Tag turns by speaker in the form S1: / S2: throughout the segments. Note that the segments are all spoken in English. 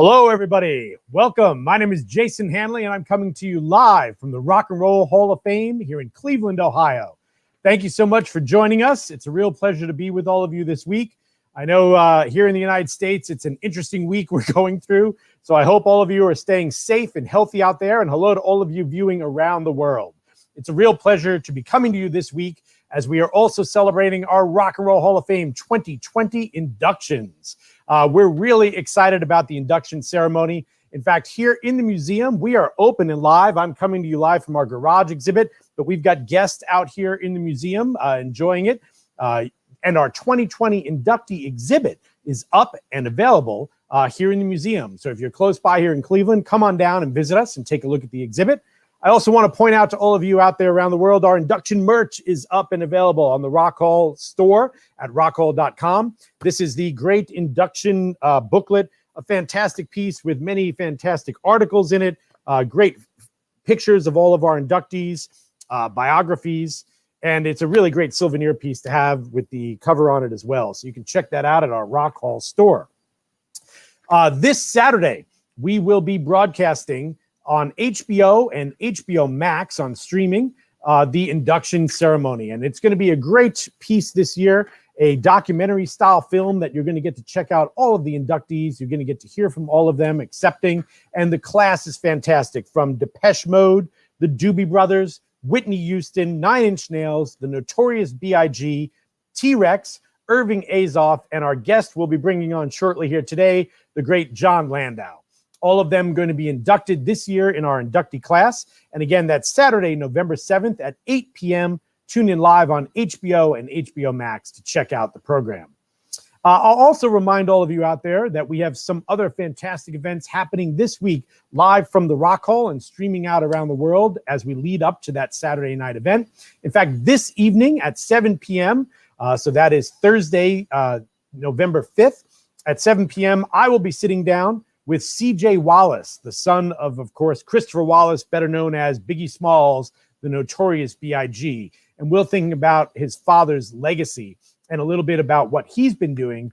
S1: Hello, everybody. Welcome. My name is Jason Hanley, and I'm coming to you live from the Rock and Roll Hall of Fame here in Cleveland, Ohio. Thank you so much for joining us. It's a real pleasure to be with all of you this week. I know here in the United States, it's an interesting week we're going through, so I hope all of you are staying safe and healthy out there, and hello to all of you viewing around the world. It's a real pleasure to be coming to you this week as we are also celebrating our Rock and Roll Hall of Fame 2020 inductions. We're really excited about the induction ceremony. In fact, here in the museum, we are open and live. I'm coming to you live from our garage exhibit, but we've got guests out here in the museum enjoying it. And our 2020 inductee exhibit is up and available here in the museum. So if you're close by here in Cleveland, come on down and visit us and take a look at the exhibit. I also want to point out to all of you out there around the world, our induction merch is up and available on the Rock Hall store at rockhall.com. This is the great induction booklet, a fantastic piece with many fantastic articles in it, great pictures of all of our inductees, biographies, and it's a really great souvenir piece to have with the cover on it as well. So you can check that out at our Rock Hall store. This Saturday, we will be broadcasting on HBO and HBO Max on streaming, the induction ceremony. And it's going to be a great piece this year, a documentary style film that you're going to get to check out all of the inductees. You're going to get to hear from all of them accepting. And the class is fantastic, from Depeche Mode, the Doobie Brothers, Whitney Houston, Nine Inch Nails, the Notorious B.I.G., T-Rex, Irving Azoff, and our guest we'll be bringing on shortly here today, the great Jon Landau. All of them going to be inducted this year in our inductee class. And again, that's Saturday, November 7th at 8 p.m. Tune in live on HBO and HBO Max to check out the program. I'll also remind all of you out there that we have some other fantastic events happening this week live from the Rock Hall and streaming out around the world as we lead up to that Saturday night event. In fact, this evening at 7 p.m., so that is Thursday, November 5th at 7 p.m., I will be sitting down with C.J. Wallace, the son of course, Christopher Wallace, better known as Biggie Smalls, the Notorious B.I.G. And we'll think about his father's legacy and a little bit about what he's been doing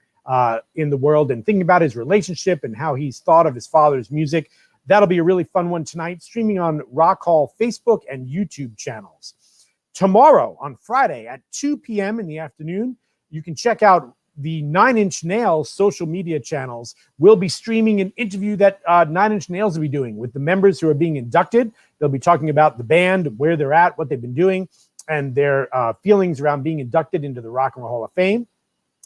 S1: in the world and thinking about his relationship and how he's thought of his father's music. That'll be a really fun one tonight, streaming on Rock Hall Facebook and YouTube channels. Tomorrow, on Friday at 2 p.m. in the afternoon, you can check out the Nine Inch Nails social media channels. Will be streaming an interview that Nine Inch Nails will be doing with the members who are being inducted. They'll be talking about the band, where they're at, what they've been doing, and their feelings around being inducted into the Rock and Roll Hall of Fame.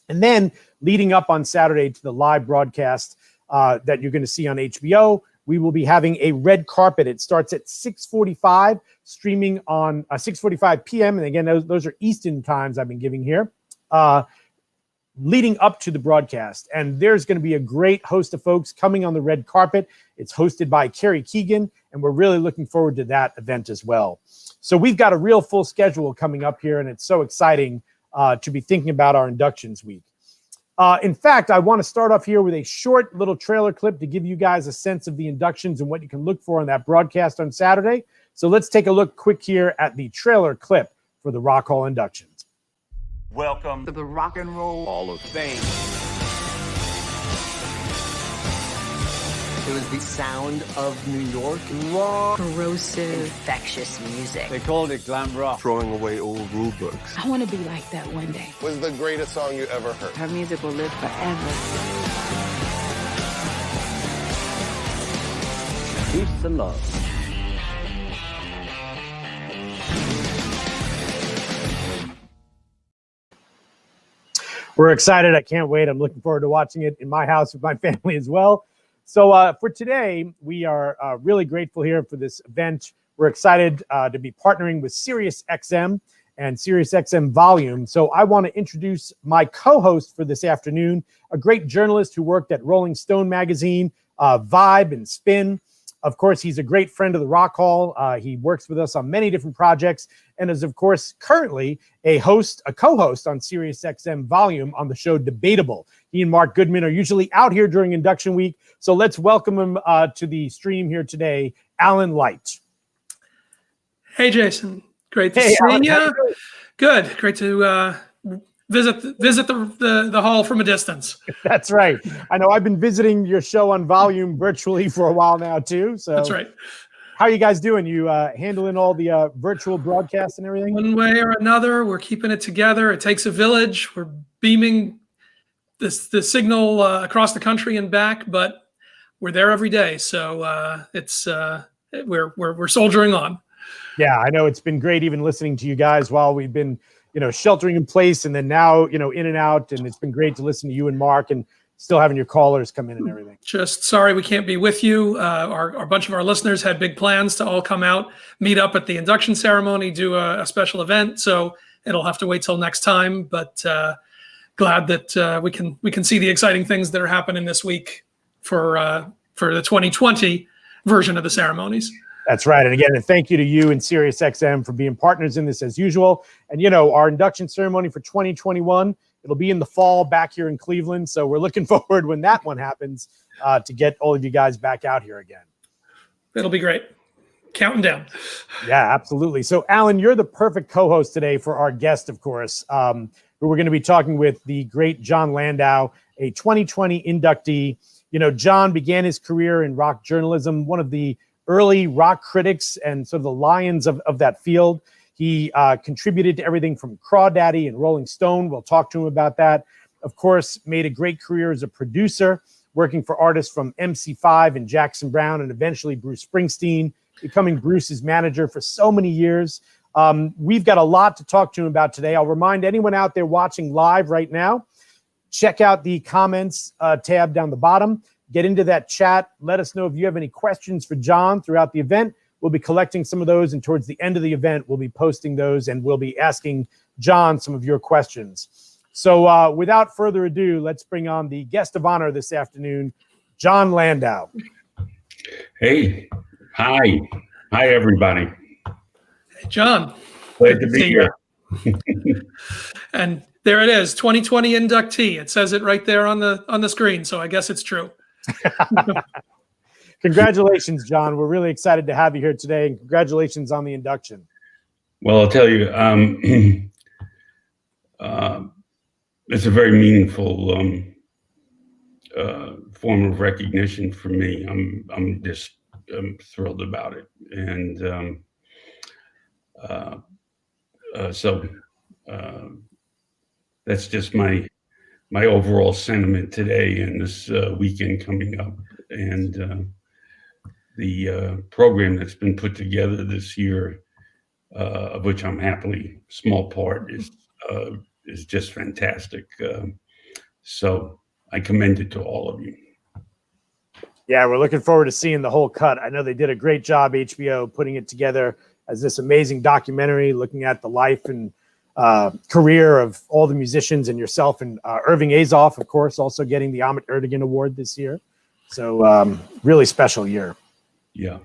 S1: And then leading up on Saturday to the live broadcast that you're going to see on HBO, we will be having a red carpet. It starts at 6:45, streaming on 6:45 p.m. And again, those are Eastern times I've been giving here. Leading up to the broadcast. And there's going to be a great host of folks coming on the red carpet. It's hosted by Carrie Keegan, and we're really looking forward to that event as well. So we've got a real full schedule coming up here, and it's so exciting to be thinking about our inductions week. In fact, I want to start off here with a short little trailer clip to give you guys a sense of the inductions and what you can look for on that broadcast on Saturday. So let's take a look quick here at the trailer clip for the Rock Hall inductions.
S2: Welcome to the Rock and Roll Hall of Fame.
S3: It was the sound of New York. Raw,
S4: corrosive, infectious music.
S5: They called it glam rock.
S6: Throwing away old rule books.
S4: I want to be like that one day.
S7: Was the greatest song you ever heard.
S4: Her music will live forever.
S5: Peace and love.
S1: We're excited. I can't wait. I'm looking forward to watching it in my house with my family as well. So for today, we are really grateful here for this event. We're excited to be partnering with SiriusXM and SiriusXM Volume. So I want to introduce my co-host for this afternoon, a great journalist who worked at Rolling Stone magazine, Vibe and Spin. Of course, he's a great friend of the Rock Hall. He works with us on many different projects and is, of course, currently a co-host on SiriusXM Volume on the show Debatable. He and Mark Goodman are usually out here during induction week. So let's welcome him to the stream here today, Alan Light.
S8: Hey, Jason. Great to see you. Good. Great to
S6: visit the hall from a distance.
S1: That's right. I know I've been visiting your show on Volume virtually for a while now too. So
S6: That's right.
S1: How are you guys doing? You handling all the virtual broadcasts and everything?
S6: One way or another, we're keeping it together. It takes a village. We're beaming the signal across the country and back, but we're there every day. So we're soldiering on.
S1: Yeah, I know it's been great even listening to you guys while we've been, sheltering in place, and then now, in and out. And it's been great to listen to you and Mark, and still having your callers come in and everything.
S6: Just sorry we can't be with you. Our bunch of our listeners had big plans to all come out, meet up at the induction ceremony, do a special event. So it'll have to wait till next time. But glad that we can see the exciting things that are happening this week for the 2020 version of the ceremonies.
S1: That's right. And again, and thank you to you and SiriusXM for being partners in this as usual. And, our induction ceremony for 2021, it'll be in the fall back here in Cleveland. So we're looking forward when that one happens to get all of you guys back out here again.
S6: It'll be great. Counting down.
S1: Yeah, absolutely. So, Alan, you're the perfect co-host today for our guest, of course, who we're going to be talking with, the great Jon Landau, a 2020 inductee. Jon began his career in rock journalism, one of the early rock critics and sort of the lions of that field. He contributed to everything from Crawdaddy and Rolling Stone. We'll talk to him about that. Of course, made a great career as a producer, working for artists from MC5 and Jackson Browne, and eventually Bruce Springsteen, becoming Bruce's manager for so many years. We've got a lot to talk to him about today. I'll remind anyone out there watching live right now, check out the comments tab down the bottom. Get into that chat. Let us know if you have any questions for Jon throughout the event. We'll be collecting some of those, and towards the end of the event, we'll be posting those, and we'll be asking Jon some of your questions. So without further ado, let's bring on the guest of honor this afternoon, Jon Landau.
S8: Hey, hi, everybody.
S6: Hey, Jon.
S8: Glad to be here.
S6: And there it is, 2020 inductee. It says it right there on the screen, so I guess it's true.
S1: Congratulations, Jon. We're really excited to have you here today, and congratulations on the induction.
S8: Well, I'll tell you, it's a very meaningful form of recognition for me. I'm thrilled about it, and so that's just my overall sentiment today and this weekend coming up, and the program that's been put together this year, of which I'm happily small part, is just fantastic. So I commend it to all of you.
S1: Yeah, we're looking forward to seeing the whole cut. I know they did a great job, HBO, putting it together as this amazing documentary, looking at the life and career of all the musicians, and yourself, and Irving Azoff, of course, also getting the Ahmet Ertegun Award this year. So really special year.
S8: Yeah.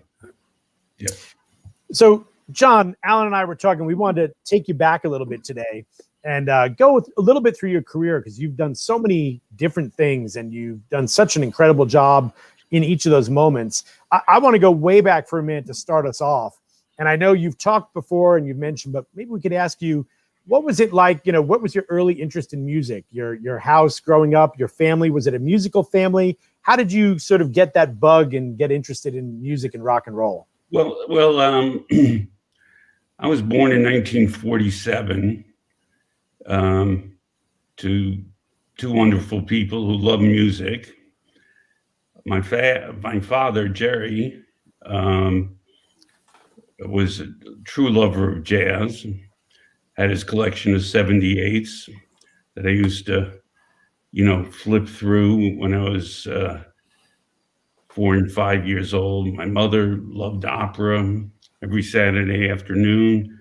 S1: So Jon, Alan and I were talking, we wanted to take you back a little bit today and go a little bit through your career, because you've done so many different things and you've done such an incredible job in each of those moments. I want to go way back for a minute to start us off. And I know you've talked before and you've mentioned, but maybe we could ask you, what was it like? What was your early interest in music? Your house growing up, your family, was it a musical family? How did you sort of get that bug and get interested in music and rock and roll?
S8: Well, I was born in 1947 to two wonderful people who love music. My father, Jerry, was a true lover of jazz, had his collection of 78s that I used to, flip through when I was 4 and 5 years old. My mother loved opera. Every Saturday afternoon,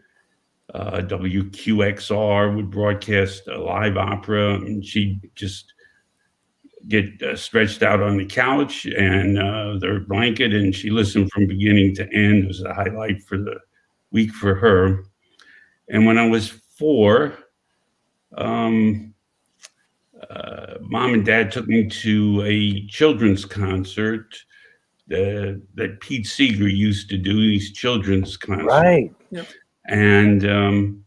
S8: WQXR would broadcast a live opera, and she'd just get stretched out on the couch and their blanket, and she listened from beginning to end. It was a highlight for the week for her. And when I was 4, Mom and Dad took me to a children's concert that Pete Seeger used to do, these children's concerts.
S1: Right.
S6: Yep.
S8: And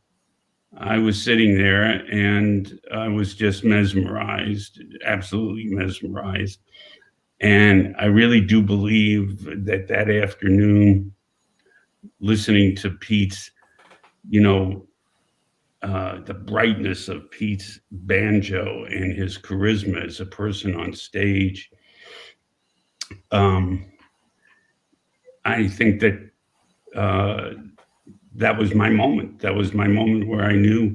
S8: I was sitting there and I was just mesmerized, absolutely mesmerized. And I really do believe that that afternoon, listening to Pete's, the brightness of Pete's banjo and his charisma as a person on stage, I think that that was my moment. That was my moment where I knew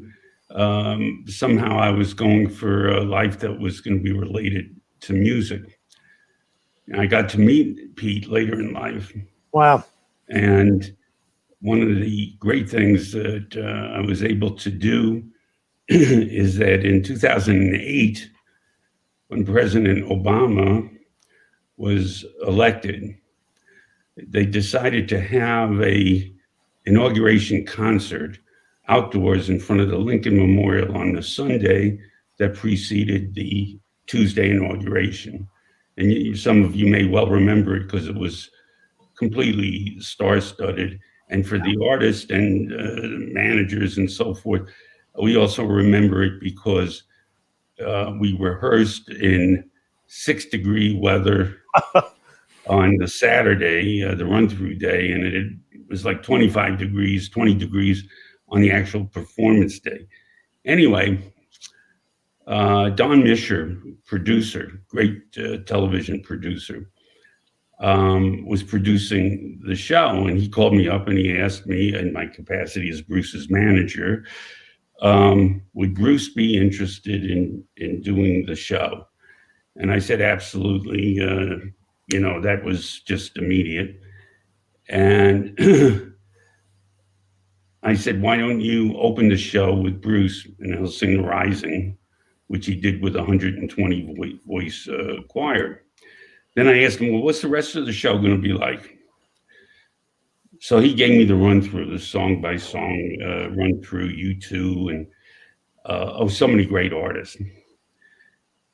S8: somehow I was going for a life that was going to be related to music. I got to meet Pete later in life.
S1: Wow.
S8: And one of the great things that I was able to do is that in 2008, when President Obama was elected, they decided to have a inauguration concert outdoors in front of the Lincoln Memorial on the Sunday that preceded the Tuesday inauguration. And some of you may well remember it because it was completely star-studded. And for the artists and managers and so forth, we also remember it because we rehearsed in 6-degree weather on the Saturday, the run-through day, and it was like 25 degrees, 20 degrees on the actual performance day. Anyway, Don Mischer, producer, great television producer, was producing the show, and he called me up and he asked me, in my capacity as Bruce's manager, would Bruce be interested in doing the show? And I said, absolutely. That was just immediate. And I said, why don't you open the show with Bruce and he'll sing The Rising, which he did with 120 voice choir. Then I asked him, well, what's the rest of the show going to be like? So he gave me the run through, the song by song run through U2 and so many great artists.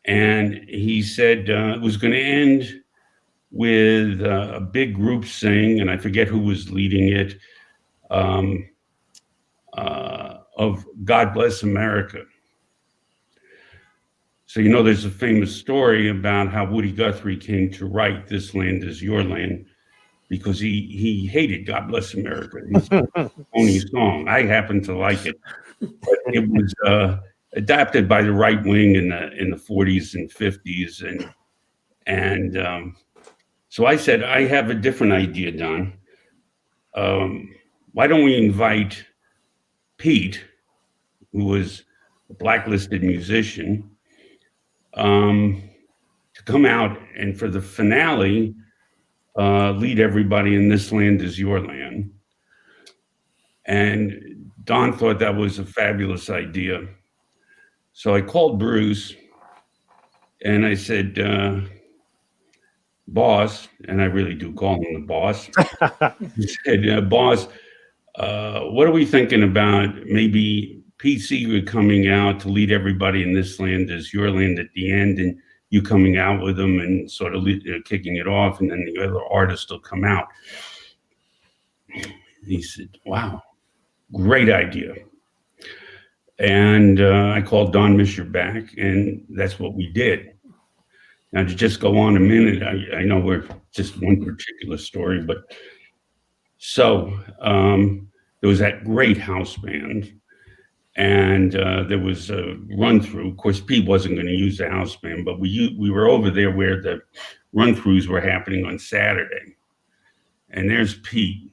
S8: And he said it was going to end with a big group sing, and I forget who was leading it, of God Bless America. So, there's a famous story about how Woody Guthrie came to write This Land Is Your Land because he hated God Bless America. It's the only song. I happen to like it. But it was adapted by the right wing in the 40s and 50s. And so I said, I have a different idea, Don. Why don't we invite Pete, who was a blacklisted musician, to come out and for the finale, lead everybody in This Land Is Your Land. And Don thought that was a fabulous idea. So I called Bruce and I said, boss, and I really do call him the boss. He said, boss, what are we thinking about maybe Pete Seeger coming out to lead everybody in This Land Is Your Land at the end, and you coming out with them and sort of kicking it off, and then the other artist will come out. He said, wow, great idea. And I called Don Mischer back, and that's what we did. Now, to just go on a minute, I know we're just one particular story, but so there was that great house band, and there was a run through. Of course, Pete wasn't going to use the house band, but we were over there where the run throughs were happening on Saturday. And there's Pete.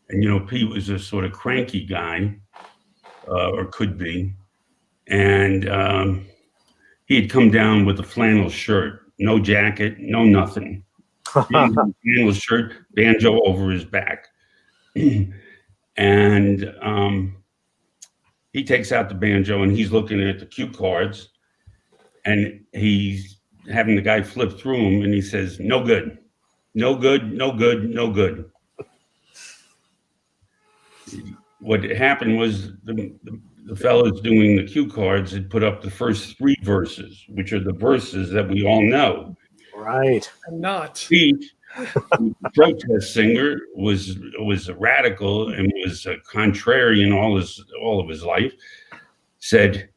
S8: And, Pete was a sort of cranky guy, or could be. And he had come down with a flannel shirt, no jacket, no nothing. Flannel shirt, banjo over his back. And he takes out the banjo and he's looking at the cue cards and he's having the guy flip through them and he says, no good, no good, no good, no good. What happened was the fellows doing the cue cards had put up the first 3 verses, which are the verses that we all know.
S1: Right.
S6: I'm not.
S8: Pete, the protest singer, was a radical and was a contrarian all of his life. said,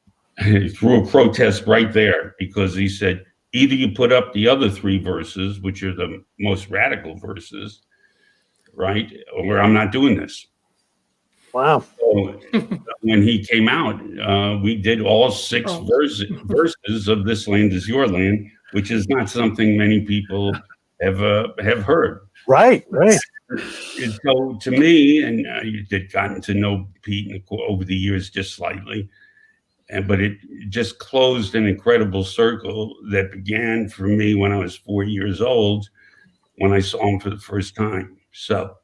S8: threw a protest right there, because he said, either you put up the other 3 verses, which are the most radical verses, right, or I'm not doing this.
S1: Wow.
S8: So when he came out, we did all 6 verses of This Land Is Your Land, which is not something many people have heard.
S1: Right.
S8: And so to me, and you've gotten to know Pete over the years just slightly, but it just closed an incredible circle that began for me when I was 4 years old, when I saw him for the first time. So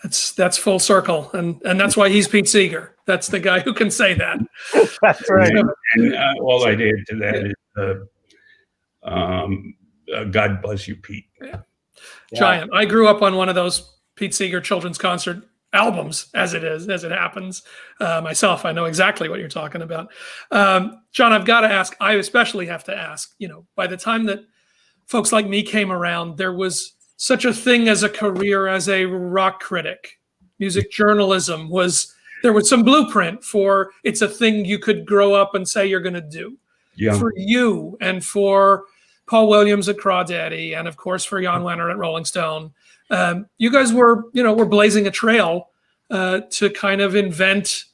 S6: that's full circle, and that's why he's Pete Seeger. That's the guy who can say that.
S1: That's right.
S8: And all I'd add to that is, God bless you, Pete.
S6: Yeah. Giant. I grew up on one of those Pete Seeger children's concert albums, as it happens. Myself, I know exactly what you're talking about. Jon, I've got to ask, I especially have to ask, by the time that folks like me came around, there was such a thing as a career as a rock critic. Music journalism there was some blueprint for, it's a thing you could grow up and say you're going to do.
S8: Yeah.
S6: For you and for Paul Williams at Crawdaddy, and of course for Jan Wenner at Rolling Stone, you guys were blazing a trail to kind of invent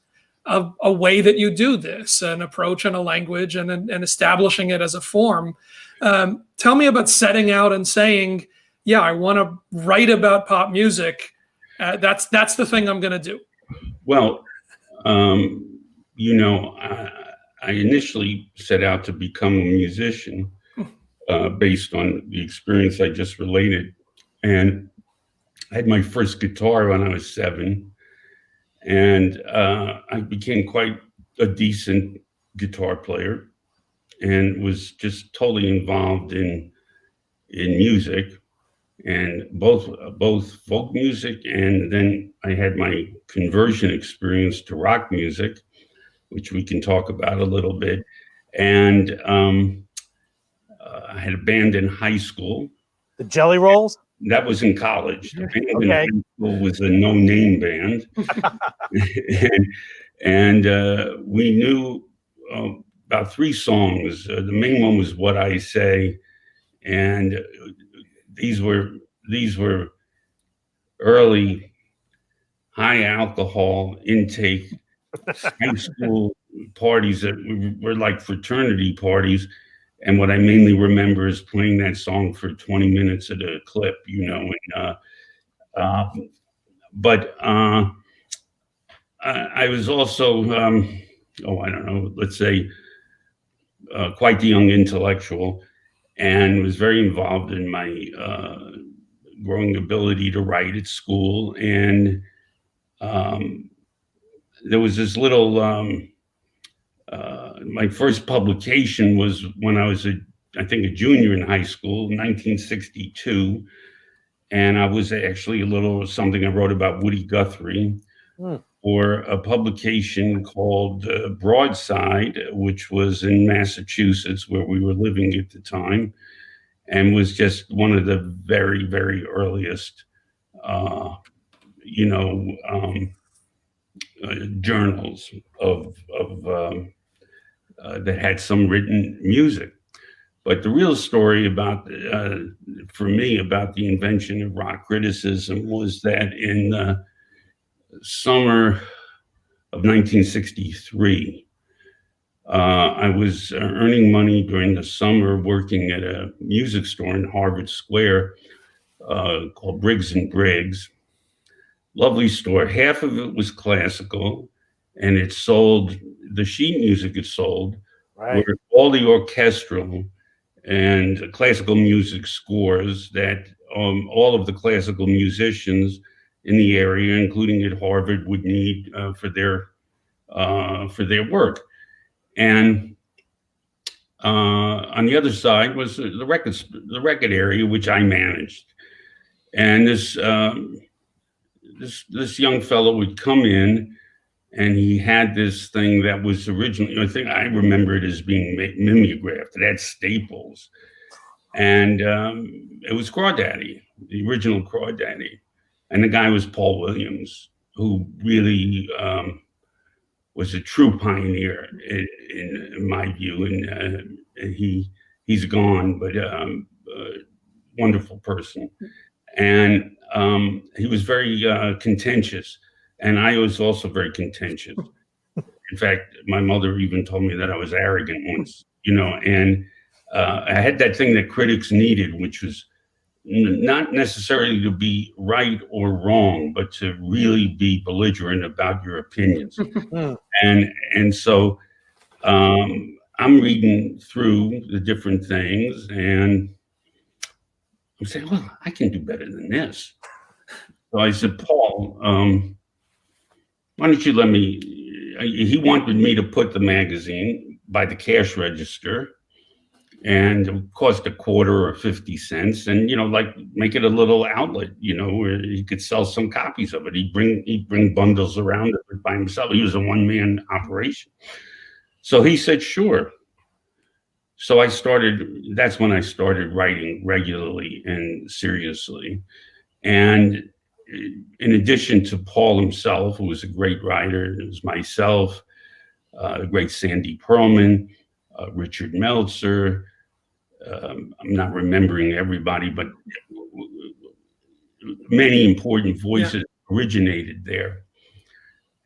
S6: a way that you do this, an approach and a language, and establishing it as a form. Tell me about setting out and saying, yeah, I want to write about pop music. That's the thing I'm going to do.
S8: Well, I initially set out to become a musician based on the experience I just related. And I had my first guitar when I was 7. And I became quite a decent guitar player and was just totally involved in music, and both folk music, and then I had my conversion experience to rock music, which we can talk about a little bit. And I had a band in high school.
S1: The Jelly Rolls?
S8: That was in college. The band in high school was a no-name band. and we knew about 3 songs. The main one was What I Say. And these were early high alcohol intake high school parties that were like fraternity parties. And what I mainly remember is playing that song for 20 minutes at a clip, but I was also, let's say quite the young intellectual, and was very involved in my growing ability to write at school. And there was this little, my first publication was when I was I think a junior in high school, 1962. And I was actually something I wrote about Woody Guthrie for a publication called Broadside, which was in Massachusetts, where we were living at the time, and was just one of the very, very earliest, journals of that had some written music. But the real story for me about the invention of rock criticism was that in the summer of 1963, I was earning money during the summer working at a music store in Harvard Square called Briggs and Briggs. Lovely store. Half of it was classical, and it sold the sheet music it sold,
S1: right,
S8: were all the orchestral and classical music scores that all of the classical musicians in the area, including at Harvard, would need for their work. And on the other side was the record area, which I managed. And this young fellow would come in, and he had this thing that was originally, I think I remember it as being mimeographed. It had staples. And it was Crawdaddy, the original Crawdaddy. And the guy was Paul Williams, who really was a true pioneer in my view, and he's gone, but wonderful person, and he was very contentious, and I was also very contentious. In fact, my mother even told me that I was arrogant once, and I had that thing that critics needed, which was not necessarily to be right or wrong, but to really be belligerent about your opinions. and so I'm reading through the different things, and I'm saying, well, I can do better than this. So I said, Paul, why don't you let me, he wanted me to put the magazine by the cash register, and it cost a quarter or 50 cents, and like make it a little outlet, where he could sell some copies of it. He'd bring bundles around it by himself. He was a one-man operation. So he said, sure. So that's when I started writing regularly and seriously. And in addition to Paul himself, who was a great writer, it was myself, the great Sandy Pearlman, Richard Meltzer. I'm not remembering everybody, but many important voices originated there.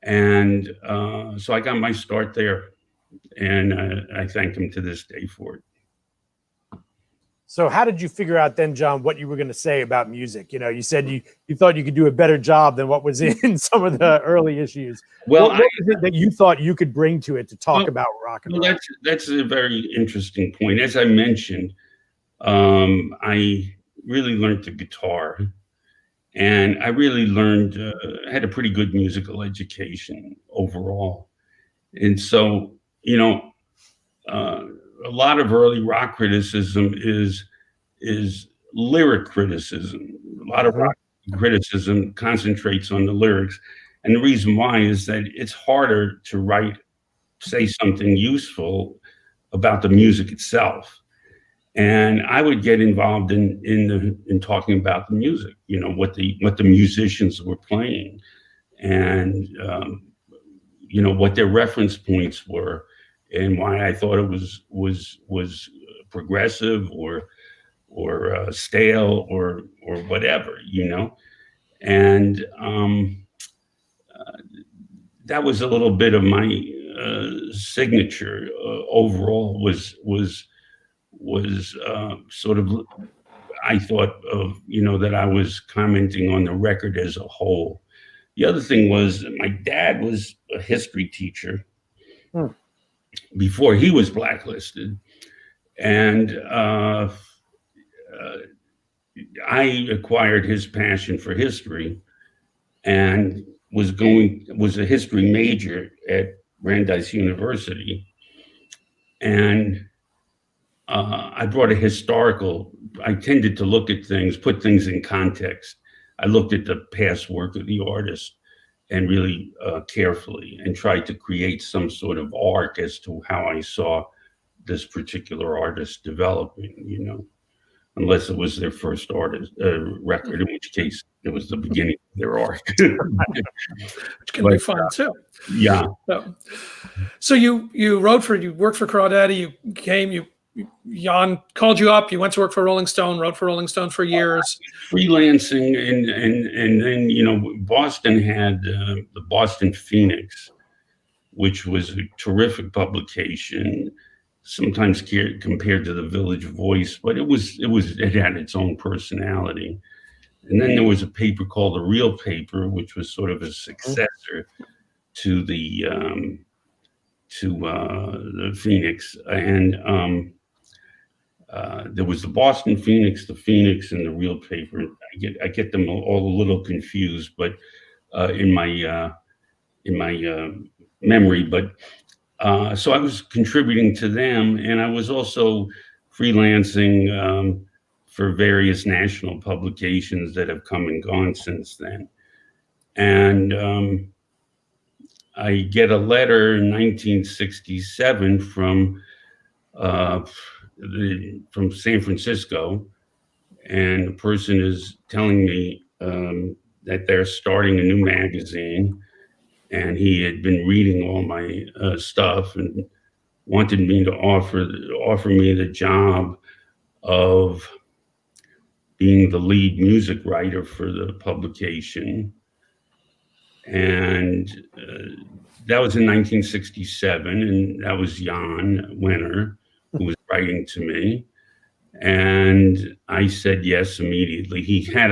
S8: And so I got my start there, and I thank him to this day for it.
S1: So how did you figure out then, John, what you were going to say about music? You said you thought you could do a better job than what was in some of the early issues. Well, what was it that you thought you could bring to it to talk about rock and roll?
S8: That's a very interesting point. As I mentioned, I really learned the guitar, and I really learned, had a pretty good musical education overall. And so, a lot of early rock criticism is lyric criticism. A lot of rock criticism concentrates on the lyrics. And the reason why is that it's harder to say something useful about the music itself. And I would get involved in talking about the music, what the musicians were playing, and what their reference points were, and why I thought it was progressive or stale or whatever, and that was a little bit of my signature overall. Was sort of, I thought of, that I was commenting on the record as a whole. The other thing was my dad was a history teacher before he was blacklisted. And I acquired his passion for history and was a history major at Brandeis University. And I brought I tended to look at things, put things in context. I looked at the past work of the artist and really carefully, and tried to create some sort of arc as to how I saw this particular artist developing, unless it was their first record, in which case it was the beginning of their arc.
S6: Which can be fun too.
S8: Yeah.
S6: So you worked for Crawdaddy, Jon called you up, you went to work for Rolling Stone, wrote for Rolling Stone for years.
S8: Freelancing, and then, Boston had the Boston Phoenix, which was a terrific publication, sometimes compared to the Village Voice, but it had its own personality. And then there was a paper called The Real Paper, which was sort of a successor to the Phoenix. And there was the Boston Phoenix, the Phoenix, and the Real Paper. I get them all a little confused, but in my memory. But so I was contributing to them, and I was also freelancing for various national publications that have come and gone since then. And I get a letter in 1967 from San Francisco, and the person is telling me that they're starting a new magazine, and he had been reading all my stuff and wanted me to offer me the job of being the lead music writer for the publication. And that was in 1967, and that was Jon Landau who was writing to me. And I said yes immediately. He had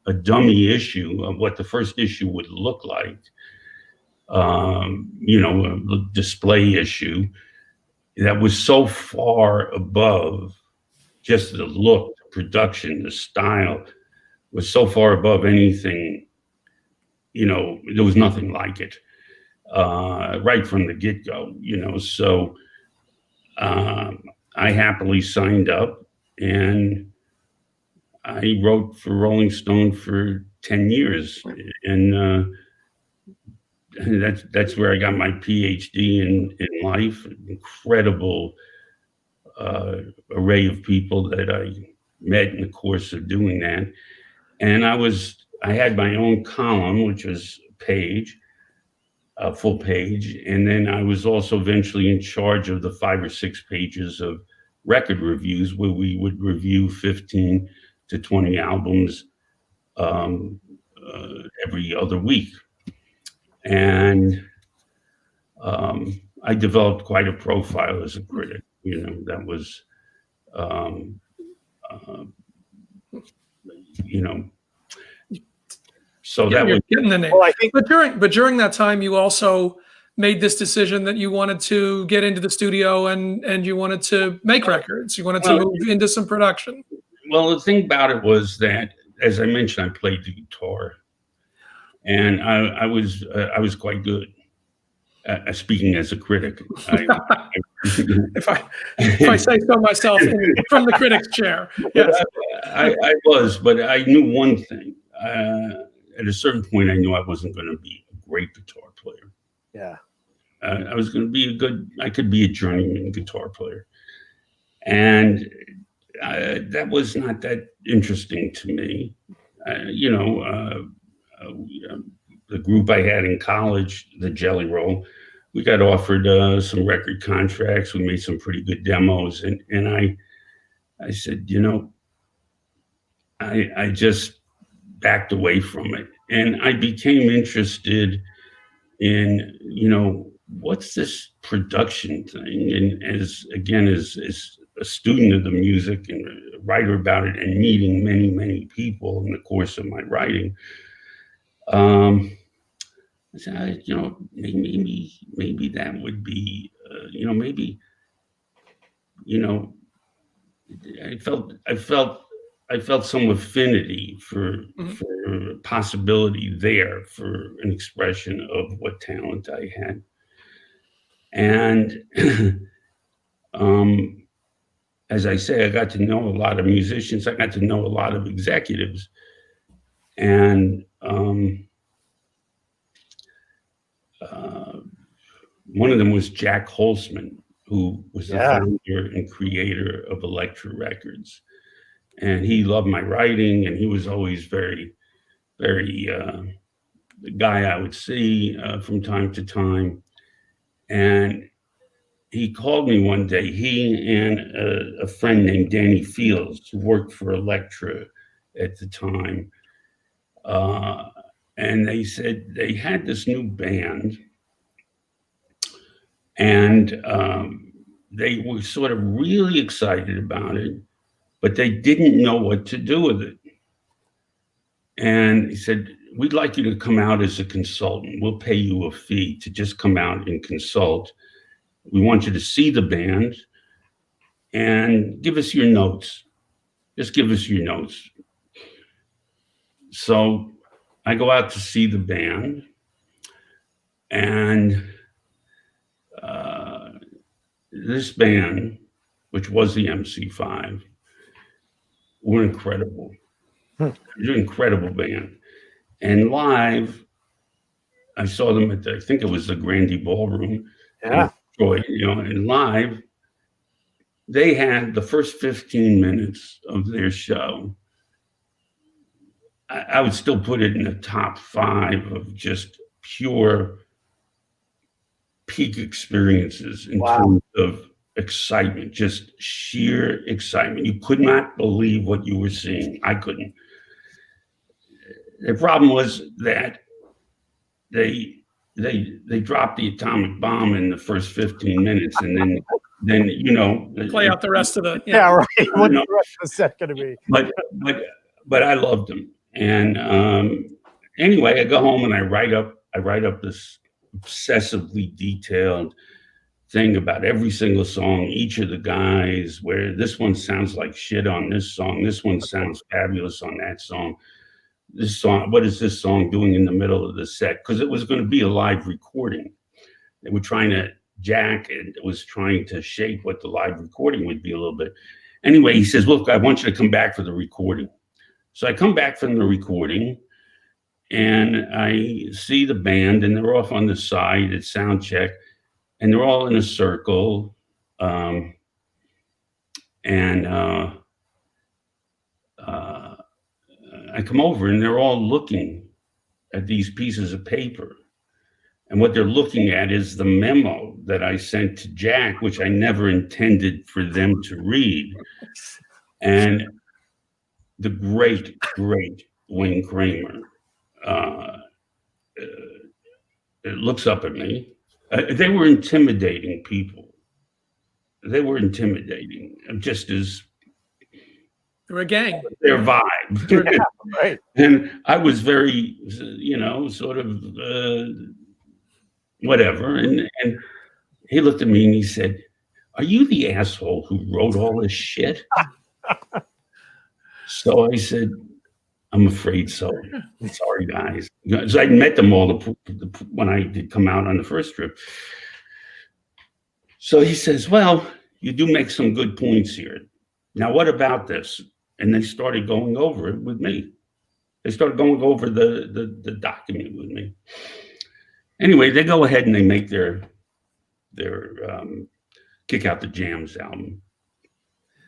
S8: a dummy issue of what the first issue would look like, a display issue that was so far above just the look, the production, the style was so far above anything, there was nothing like it right from the get-go, So I happily signed up, and I wrote for Rolling Stone for 10 years. And that's where I got my PhD in life. Incredible array of people that I met in the course of doing that. And I had my own column, which was a full page. And then I was also eventually in charge of the 5 or 6 pages of record reviews, where we would review 15 to 20 albums every other week. And I developed quite a profile as a critic. That was, so that was
S6: getting the name.
S1: Well, I think,
S6: But during that time, you also made this decision that you wanted to get into the studio and you wanted to make records. You wanted to move into some production.
S8: Well, the thing about it was that, as I mentioned, I played the guitar, and I was quite good. Speaking as a critic,
S6: if I say so myself, from the critic's chair. Yes.
S8: I was, but I knew one thing. At a certain point, I knew I wasn't going to be a great guitar player.
S1: Yeah.
S8: I was going to be I could be a journeyman guitar player. And that was not that interesting to me. The group I had in college, the Jelly Roll, we got offered some record contracts. We made some pretty good demos. And I said, I just backed away from it. And I became interested in, what's this production thing? And as a student of the music and a writer about it, and meeting many, many people in the course of my writing, I said, maybe that would be, I felt some affinity for possibility there, for an expression of what talent I had. And as I say, I got to know a lot of musicians. I got to know a lot of executives. And one of them was Jack Holzman, who was the founder and creator of Elektra Records. And he loved my writing, and he was always very, very the guy I would see from time to time. And he called me one day, he and a friend named Danny Fields, who worked for Elektra at the time. And they said they had this new band, and they were sort of really excited about it, but they didn't know what to do with it. And he said, we'd like you to come out as a consultant. We'll pay you a fee to just come out and consult. We want you to see the band and give us your notes. Just give us your notes. So I go out to see the band, and this band, which was the MC5, were incredible. They're an incredible band. And live, I saw them at I think it was the Grandie Ballroom in Detroit, and live, they had the first 15 minutes of their show. I would still put it in the top 5 of just pure peak experiences in terms of excitement, just sheer excitement. You could not believe what you were seeing. I couldn't. The problem was that they dropped the atomic bomb in the first 15 minutes, and then
S6: play out the rest of the
S1: right. What's the rest of the set going to be?
S8: But I loved them, and anyway, I go home and I write up this obsessively detailed thing about every single song, each of the guys, where this one sounds like shit on this song, this one sounds fabulous on that song. This song, what is this song doing in the middle of the set? Because it was going to be a live recording. They were trying to, Jack was trying to shape what the live recording would be a little bit. Anyway, he says, look, I want you to come back for the recording. So I come back from the recording and I see the band and they're off on the side at sound check and they're all in a circle. I come over and they're all looking at these pieces of paper. And what they're looking at is the memo that I sent to Jack, which I never intended for them to read. And the great Wayne Kramer looks up at me. They were intimidating people. They were intimidating, just as
S6: They were a gang.
S8: Their vibe.
S1: Yeah, right.
S8: And I was very, sort of whatever. And he looked at me and he said, "Are you the asshole who wrote all this shit?" So I said, "I'm afraid so. Sorry, guys." So I met them all when I did come out on the first trip. So he says, "Well, you do make some good points here. Now, what about this?" And they started going over it with me. They started going over the document with me. Anyway, they go ahead and they make their Kick Out the Jams album.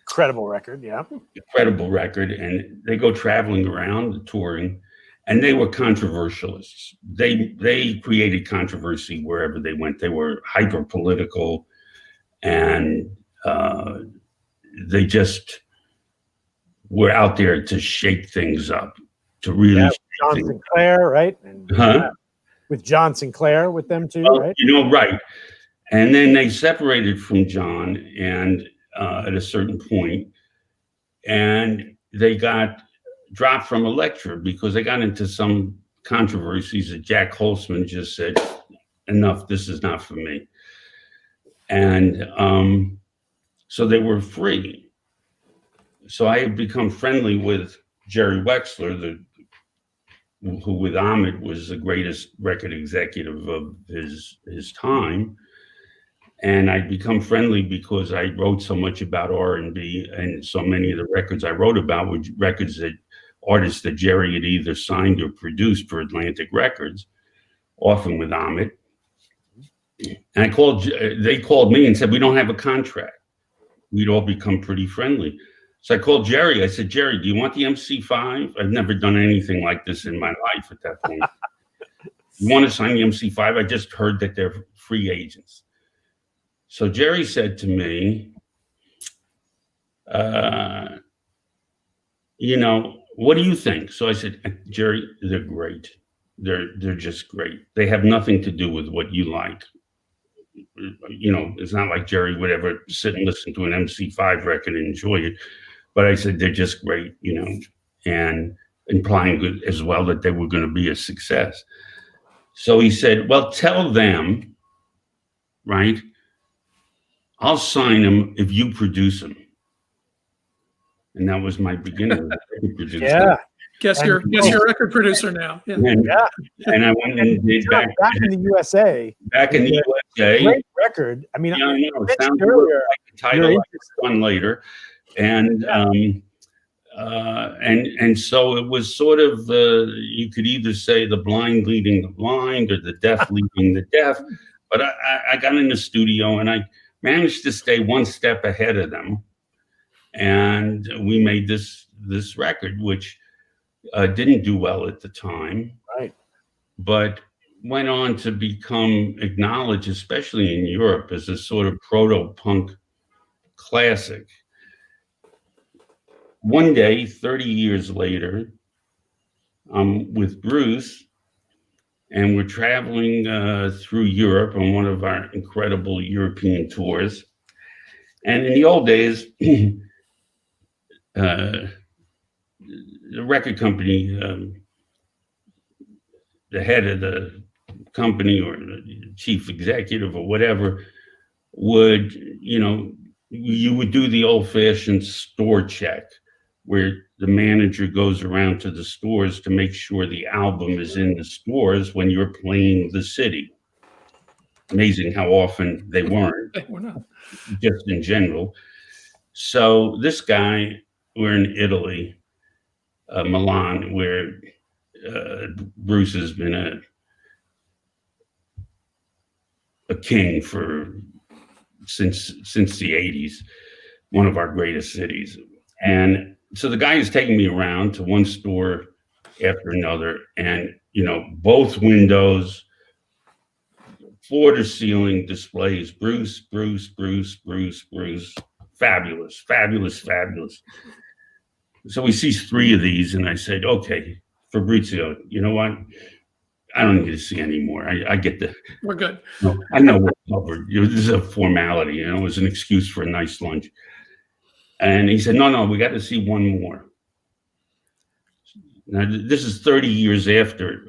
S1: Incredible record, yeah.
S8: Incredible record. And they go traveling around, touring, and they were controversialists. They created controversy wherever they went. They were hyper political, and they just were out there to shake things up, to really.
S1: John Sinclair, right? And, with John Sinclair with them too, right?
S8: Right. And then they separated from John, and at a certain point, and they got dropped from Elektra because they got into some controversies that Jack Holzman just said, "Enough, this is not for me." And so they were free. So I had become friendly with Jerry Wexler, who with Ahmet was the greatest record executive of his time. And I'd become friendly because I wrote so much about R&B, and so many of the records I wrote about were records that artists that Jerry had either signed or produced for Atlantic Records, often with Ahmet. And they called me and said, "We don't have a contract." We'd all become pretty friendly. So I called Jerry. I said, "Jerry, do you want the MC5? I've never done anything like this in my life at that point. You want to sign the MC5? I just heard that they're free agents." So Jerry said to me, "What do you think?" So I said, "Jerry, they're great. They're just great. They have nothing to do with what you like. It's not like Jerry would ever sit and listen to an MC5 record and enjoy it. But I said, they're just great, and implying good as well that they were going to be a success." So he said, "Well, tell them, right, I'll sign them if you produce them." And that was my beginning.
S1: Yeah.
S6: Guess you're record producer now. Yeah.
S8: And I went and did
S1: back in the USA.
S8: Back in the USA.
S1: Great record. I mean,
S8: I know. It sounds
S1: earlier,
S8: like the title I done later. And so it was sort of you could either say the blind leading the blind or the deaf leading the deaf. But I got in the studio and I managed to stay one step ahead of them. And we made this record, which didn't do well at the time.
S1: Right.
S8: But went on to become acknowledged, especially in Europe, as a sort of proto-punk classic. One day, 30 years later, I'm with Bruce, and we're traveling through Europe on one of our incredible European tours. And in the old days, the record company, the head of the company or the chief executive or whatever would, you would do the old-fashioned store check, where the manager goes around to the stores to make sure the album is in the stores when you're playing the city. Amazing how often they weren't,
S6: We're not.
S8: just in general. So this guy, we're in Italy, Milan, where Bruce has been a king since the 80s, one of our greatest cities. And so the guy is taking me around to one store after another, and both windows, floor to ceiling displays, Bruce, Bruce, Bruce, Bruce, Bruce, fabulous, fabulous, fabulous. So we see 3 of these, and I said, okay, Fabrizio, you know what? I don't need to see any more. I get the.
S6: We're good.
S8: I know we're covered. This is a formality. It was an excuse for a nice lunch. And he said, no, we got to see one more. Now, this is 30 years after,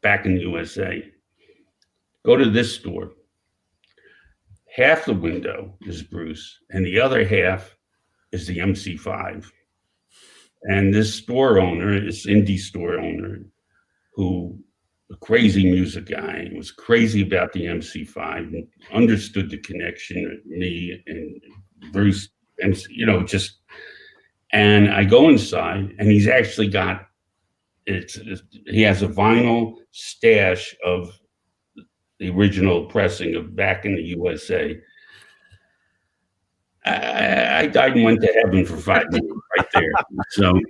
S8: back in the USA. Go to this store. Half the window is Bruce, and the other half is the MC5. And this store owner, this indie store owner, who a crazy music guy, was crazy about the MC5, and understood the connection with me and Bruce, and and I go inside, and he's actually got he has a vinyl stash of the original pressing of Back in the USA. I died and went to heaven for 5 minutes right there. So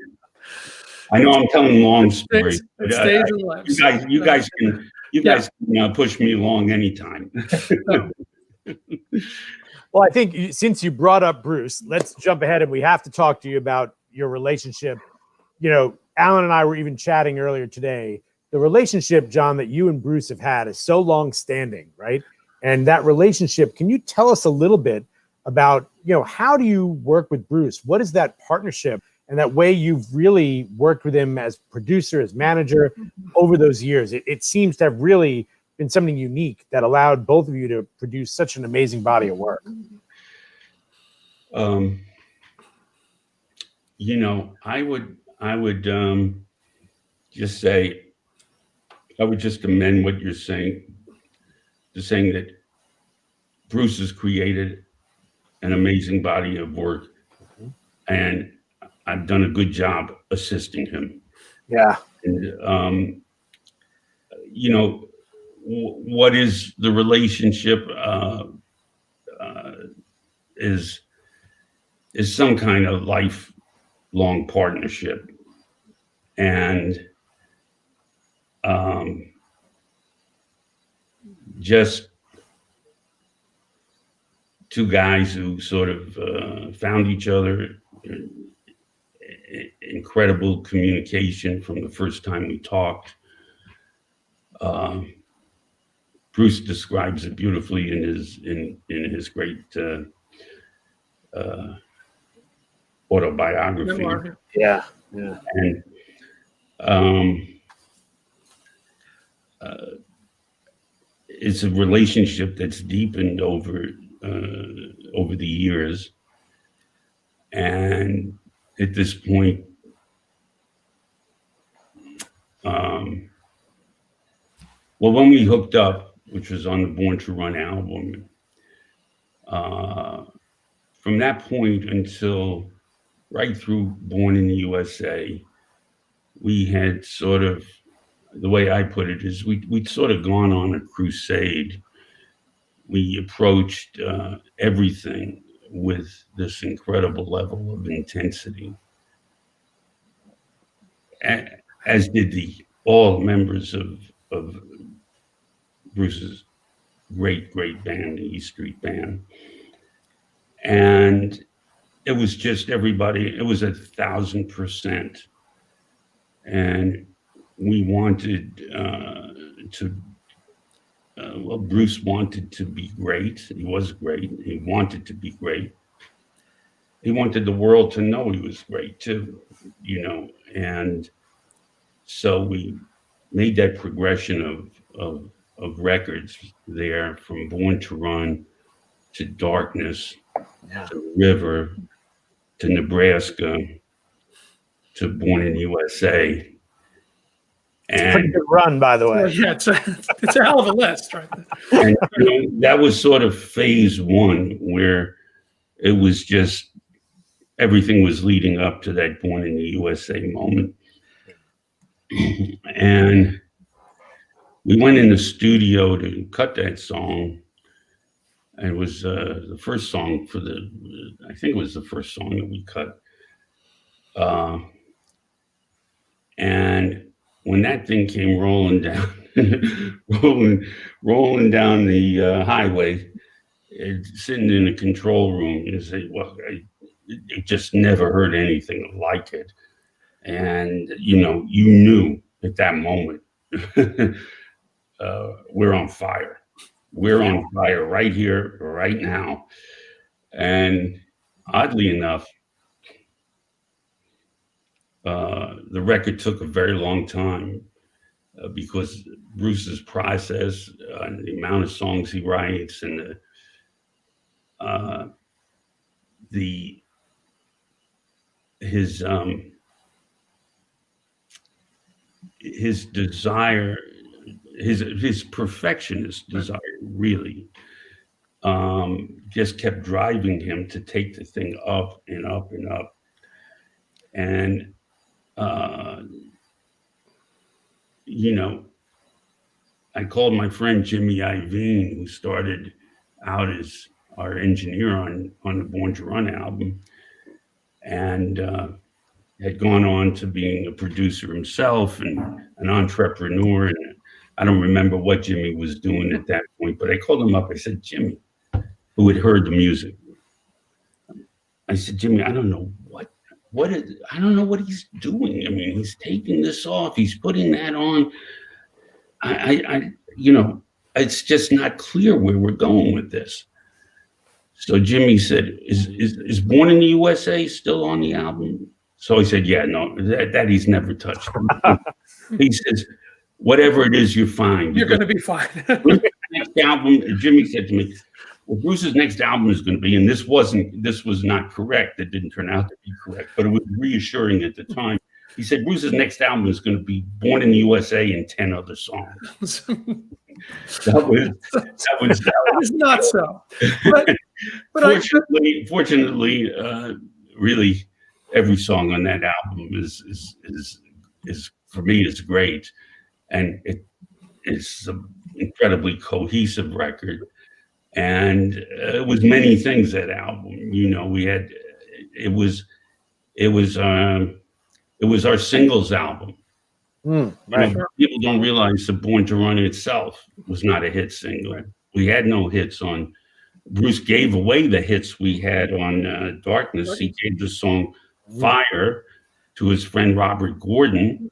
S8: I know I'm telling long stories.
S6: It stays in life.
S8: You guys can push me along anytime.
S1: Well, I think since you brought up Bruce, let's jump ahead, and we have to talk to you about your relationship. Alan and I were even chatting earlier today. The relationship, Jon, that you and Bruce have had is so long-standing, right? And that relationship, can you tell us a little bit about, how do you work with Bruce? What is that partnership and that way you've really worked with him as producer, as manager over those years? It seems to have really been something unique that allowed both of you to produce such an amazing body of work.
S8: I would just say, I would just amend what you're saying, to saying that Bruce has created an amazing body of work, and I've done a good job assisting him.
S1: Yeah.
S8: And, what is the relationship is some kind of lifelong partnership. And just 2 guys who sort of found each other, incredible communication from the first time we talked. Bruce describes it beautifully in his great autobiography.
S1: Yeah.
S8: And it's a relationship that's deepened over the years, and at this point, when we hooked up, which was on the Born to Run album, from that point until right through Born in the USA, we had sort of, the way I put it is, we'd sort of gone on a crusade. We approached everything with this incredible level of intensity, as did all members of Bruce's great band, the E Street Band. And it was just everybody, it was 1,000%. And we wanted Bruce wanted to be great. He was great. He wanted to be great. He wanted the world to know he was great too, and so we made that progression of records there, from Born to Run to Darkness, to River, to Nebraska, to Born in the USA. And
S1: Pretty good run, by the way.
S6: Yeah, it's a hell of a list, right?
S8: And that was sort of phase one, where it was just everything was leading up to that Born in the USA moment. And we went in the studio to cut that song. And it was the first song I think it was the first song that we cut. And when that thing came rolling down, rolling down the highway, sitting in the control room, you say, well, I just never heard anything like it. And, you knew at that moment, we're on fire. We're on fire right here, right now. And oddly enough, the record took a very long time because Bruce's process, the amount of songs he writes, and his desire, his perfectionist desire, really just kept driving him to take the thing up and up and up. And I called my friend Jimmy Iovine, who started out as our engineer on the Born to Run album, and had gone on to being a producer himself and an entrepreneur. And I don't remember what Jimmy was doing at that point, but I called him up. I said, Jimmy, who had heard the music, I said, Jimmy, I don't know I don't know what he's doing. I mean, he's taking this off, he's putting that on. It's just not clear where we're going with this. So Jimmy said, is Born in the USA still on the album? So I said, yeah, no, that he's never touched. He says, whatever it is, you're fine.
S6: You're going to be fine.
S8: Next album, Jimmy said to me, well, Bruce's next album is going to be, and this was not correct. It didn't turn out to be correct, but it was reassuring at the time. He said, Bruce's next album is going to be Born in the USA and 10 other songs. that was
S6: not so. But
S8: fortunately, really, every song on that album is for me is great, and it's an incredibly cohesive record. And it was many things, that album. We had it was our singles album. Right. People don't realize that Born to Run itself was not a hit single. Right. We had no hits on. Bruce gave away the hits we had on Darkness. He gave the song Fire to his friend Robert Gordon,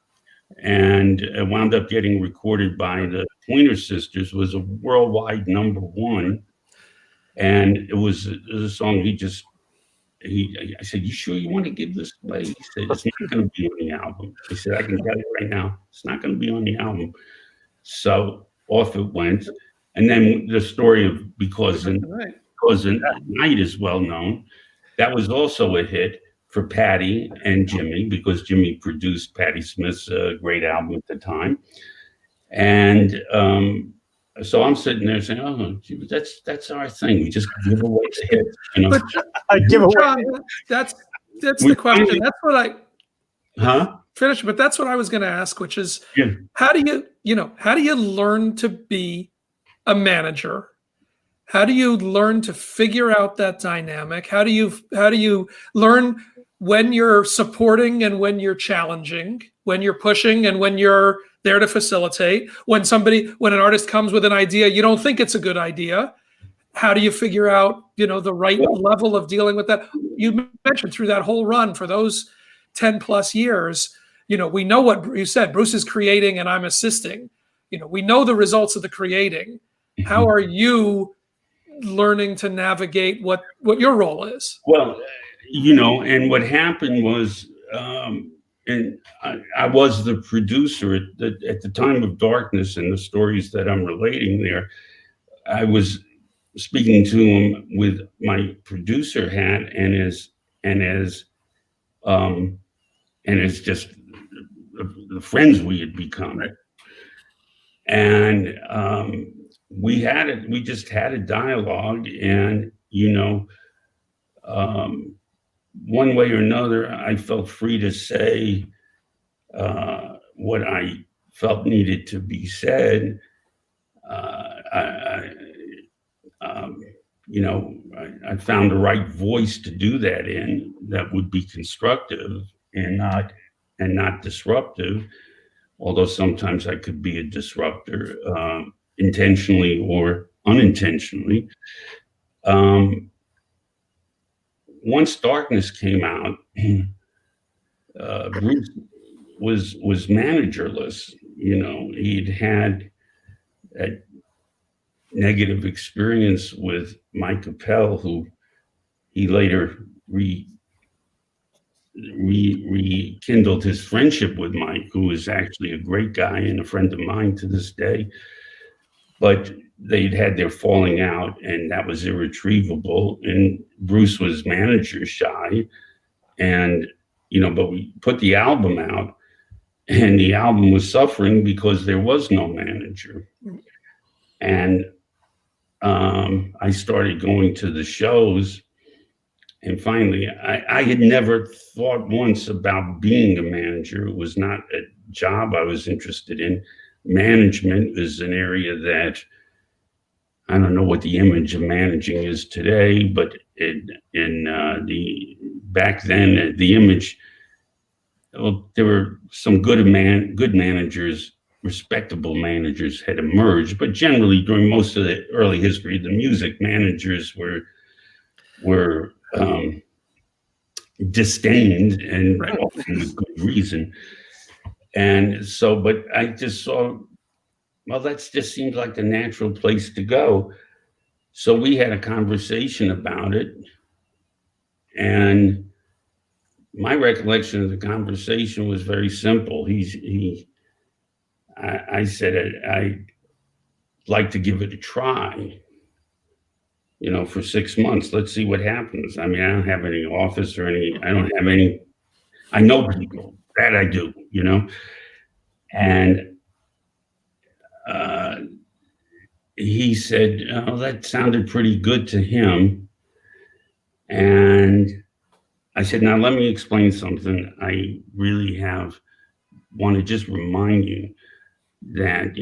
S8: and it wound up getting recorded by the Pointer Sisters, was a worldwide #1. And it was a song I said, you sure you want to give this away? He said, it's not going to be on the album. He said, I can tell you right now, it's not going to be on the album. So off it went. And then the story of Because the Night is well known. That was also a hit for Patti and Jimmy, because Jimmy produced Patti Smith's great album at the time. And so I'm sitting there saying, "Oh, that's our thing. We just give away the hits."
S6: But, John, that's the question. That's what finish. But that's what I was going to ask, which is, how do you learn to be a manager? How do you learn to figure out that dynamic? How do you learn when you're supporting and when you're challenging, when you're pushing and when you're there to facilitate, when an artist comes with an idea, you don't think it's a good idea. How do you figure out, the right level of dealing with that? You mentioned through that whole run for those 10 plus years, we know what you said, Bruce is creating and I'm assisting. We know the results of the creating. How are you learning to navigate what your role is?
S8: Well, and what happened was, and I was the producer at the time of Darkness and the stories that I'm relating there. I was speaking to him with my producer hat and as just the friends we had become. Right. And we just had a dialogue, and one way or another, I felt free to say what I felt needed to be said. I found the right voice to do that in, that would be constructive and not disruptive. Although sometimes I could be a disruptor, intentionally or unintentionally. Once Darkness came out, Bruce was managerless. He'd had a negative experience with Mike Appel, who he later rekindled his friendship with Mike, who is actually a great guy and a friend of mine to this day. But they'd had their falling out, and that was irretrievable. And Bruce was manager shy, and but we put the album out, and the album was suffering because there was no manager. And I started going to the shows, and finally, I had never thought once about being a manager. It was not a job I was interested in. Management is an area that I don't know what the image of managing is today, but back then the image, there were some good managers, respectable managers had emerged, but generally during most of the early history of the music, managers were disdained, and often with good reason. And so, but I just saw, well, that just seems like the natural place to go. So we had a conversation about it. And my recollection of the conversation was very simple. I said, I'd like to give it a try, for 6 months. Let's see what happens. I mean, I don't have any office or I know people, that I do, And he said, oh, that sounded pretty good to him. And I said, now let me explain something. I really want to just remind you that,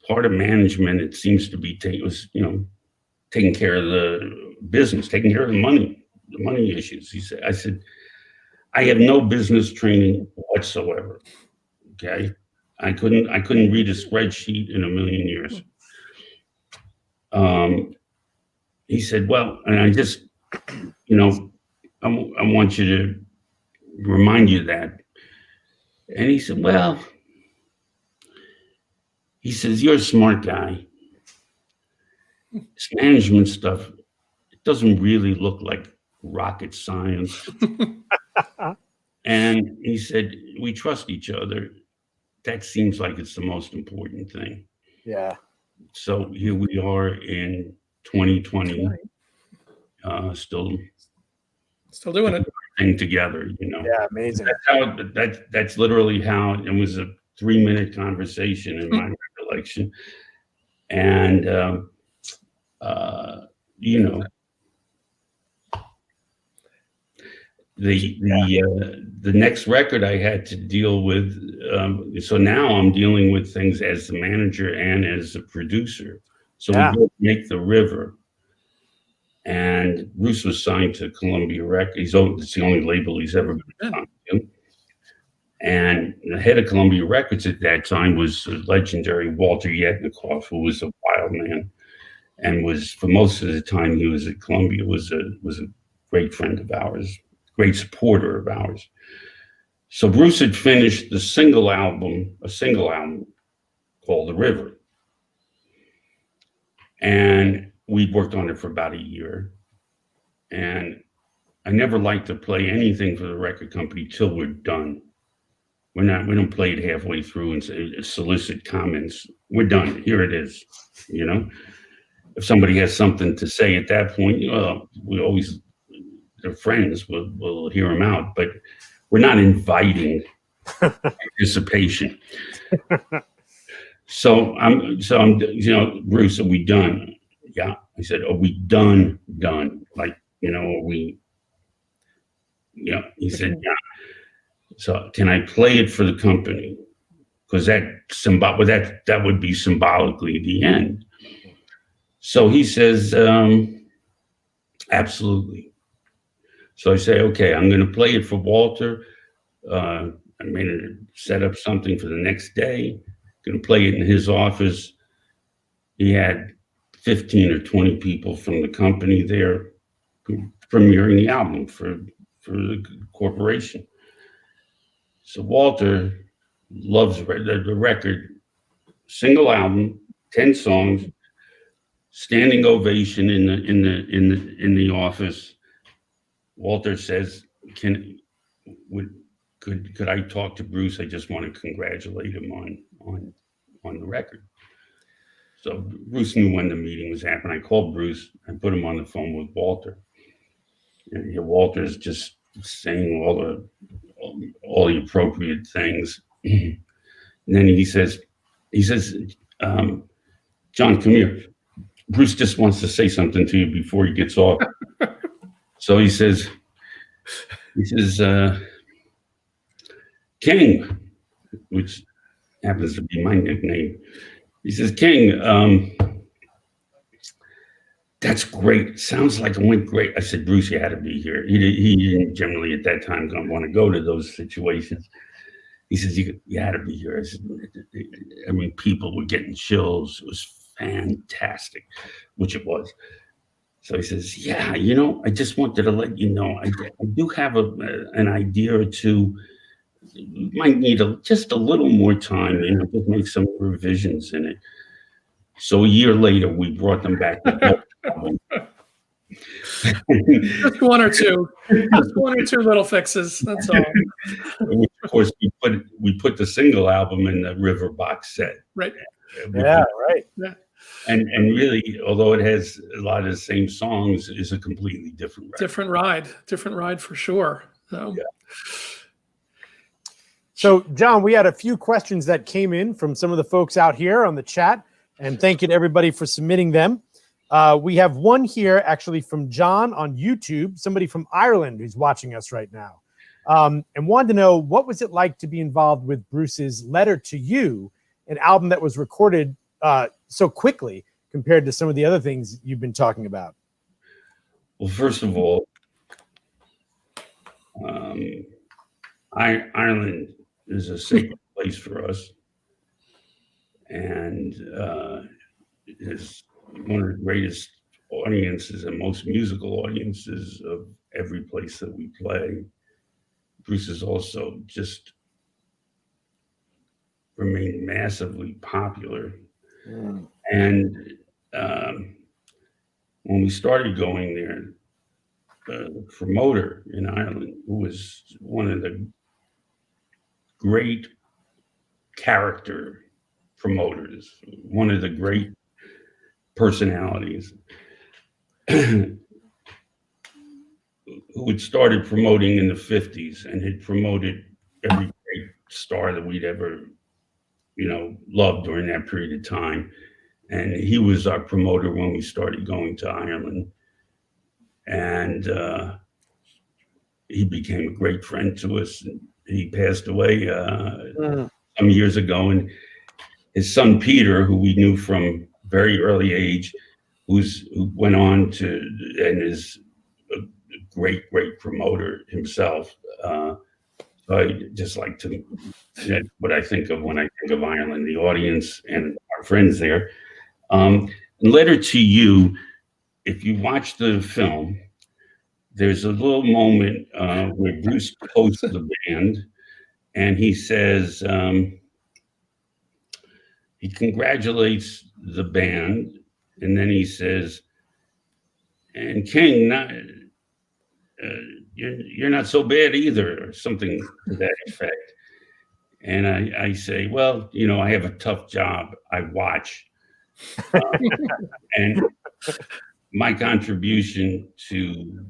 S8: part of management, it seems to be taking care of the business, taking care of the money issues. I said, I have no business training whatsoever. Okay. I couldn't read a spreadsheet in a million years. He said, well, and I just, I want you to remind you that. And he said, well, he says, you're a smart guy. This management stuff, it doesn't really look like rocket science. And he said, we trust each other. That seems like it's the most important thing.
S1: Yeah.
S8: So here we are in 2020, still
S6: doing it.
S8: Thing together,
S1: Yeah, amazing.
S8: That's literally how it was. A 3-minute conversation in my recollection, and the next record I had to deal with. So now I'm dealing with things as the manager and as a producer. So we both make the river. And Bruce was signed to Columbia Records. It's the only label he's ever been signed to. And the head of Columbia Records at that time was the legendary Walter Yetnikoff, who was a wild man, and was, for most of the time he was at Columbia, was a great friend of ours, great supporter of ours. So Bruce had finished a single album called The River. And we worked on it for about a year. And I never like to play anything for the record company till we're done. We don't play it halfway through and solicit comments. We're done. Here it is. You know, if somebody has something to say at that point, we always, they're friends, we'll hear them out, but we're not inviting participation. So I'm, Bruce, are we done? Yeah. I said, are we done? Like, are we, yeah. He said, yeah. So can I play it for the company? Because that would be symbolically the end. So he says, absolutely. So I say, okay, I'm going to play it for Walter. I made it set up something for the next day. Going to play it in his office. He had 15 or 20 people from the company there premiering the album for the corporation. So Walter loves the record, single album, 10 songs, standing ovation in the office. Walter says, could I talk to Bruce? I just want to congratulate him on the record. So Bruce knew when the meeting was happening. I called Bruce and put him on the phone with Walter. And Walter's just saying all the appropriate things. And then he says, John, come here. Bruce just wants to say something to you before he gets off. So he says, King, which happens to be my nickname. He says, King, that's great. Sounds like it went great. I said, Bruce, you had to be here. He didn't generally at that time want to go to those situations. He says, you had to be here. I said, people were getting chills. It was fantastic, which it was. So he says, yeah, I just wanted to let you know, I do have an idea or two. You might need just a little more time, just make some revisions in it. So a year later, we brought them back.
S6: Just one or two little fixes. That's all.
S8: Of course, we put the single album in the River box set.
S6: Right.
S1: Yeah. Right.
S6: Yeah.
S8: And really, although it has a lot of the same songs, it's a completely different record.
S6: Different ride for sure. So.
S8: Yeah.
S1: So, John, we had a few questions that came in from some of the folks out here on the chat, and thank you to everybody for submitting them. We have one here actually from John on YouTube, somebody from Ireland who's watching us right now, and wanted to know, what was it like to be involved with Bruce's Letter to You, an album that was recorded so quickly compared to some of the other things you've been talking about?
S8: Well, first of all, Ireland is a sacred place for us, and it's one of the greatest audiences and most musical audiences of every place that we play. Bruce has also just remained massively popular. Mm. And when we started going there, the promoter in Ireland, who was one of the great character promoters, one of the great personalities, who had started promoting in the 50s and had promoted every great star that we'd ever, loved during that period of time. And he was our promoter when we started going to Ireland. And he became a great friend to us. He passed away some years ago, and his son Peter, who we knew from very early age, who went on to and is a great promoter himself. So I just like to say what I think of when I think of Ireland, the audience and our friends there. Letter to You, if you watch the film, there's a little moment where Bruce posts the band and he says, he congratulates the band, and then he says, and King, you're not so bad either, or something to that effect. And I say, well, I have a tough job. I watch. And my contribution to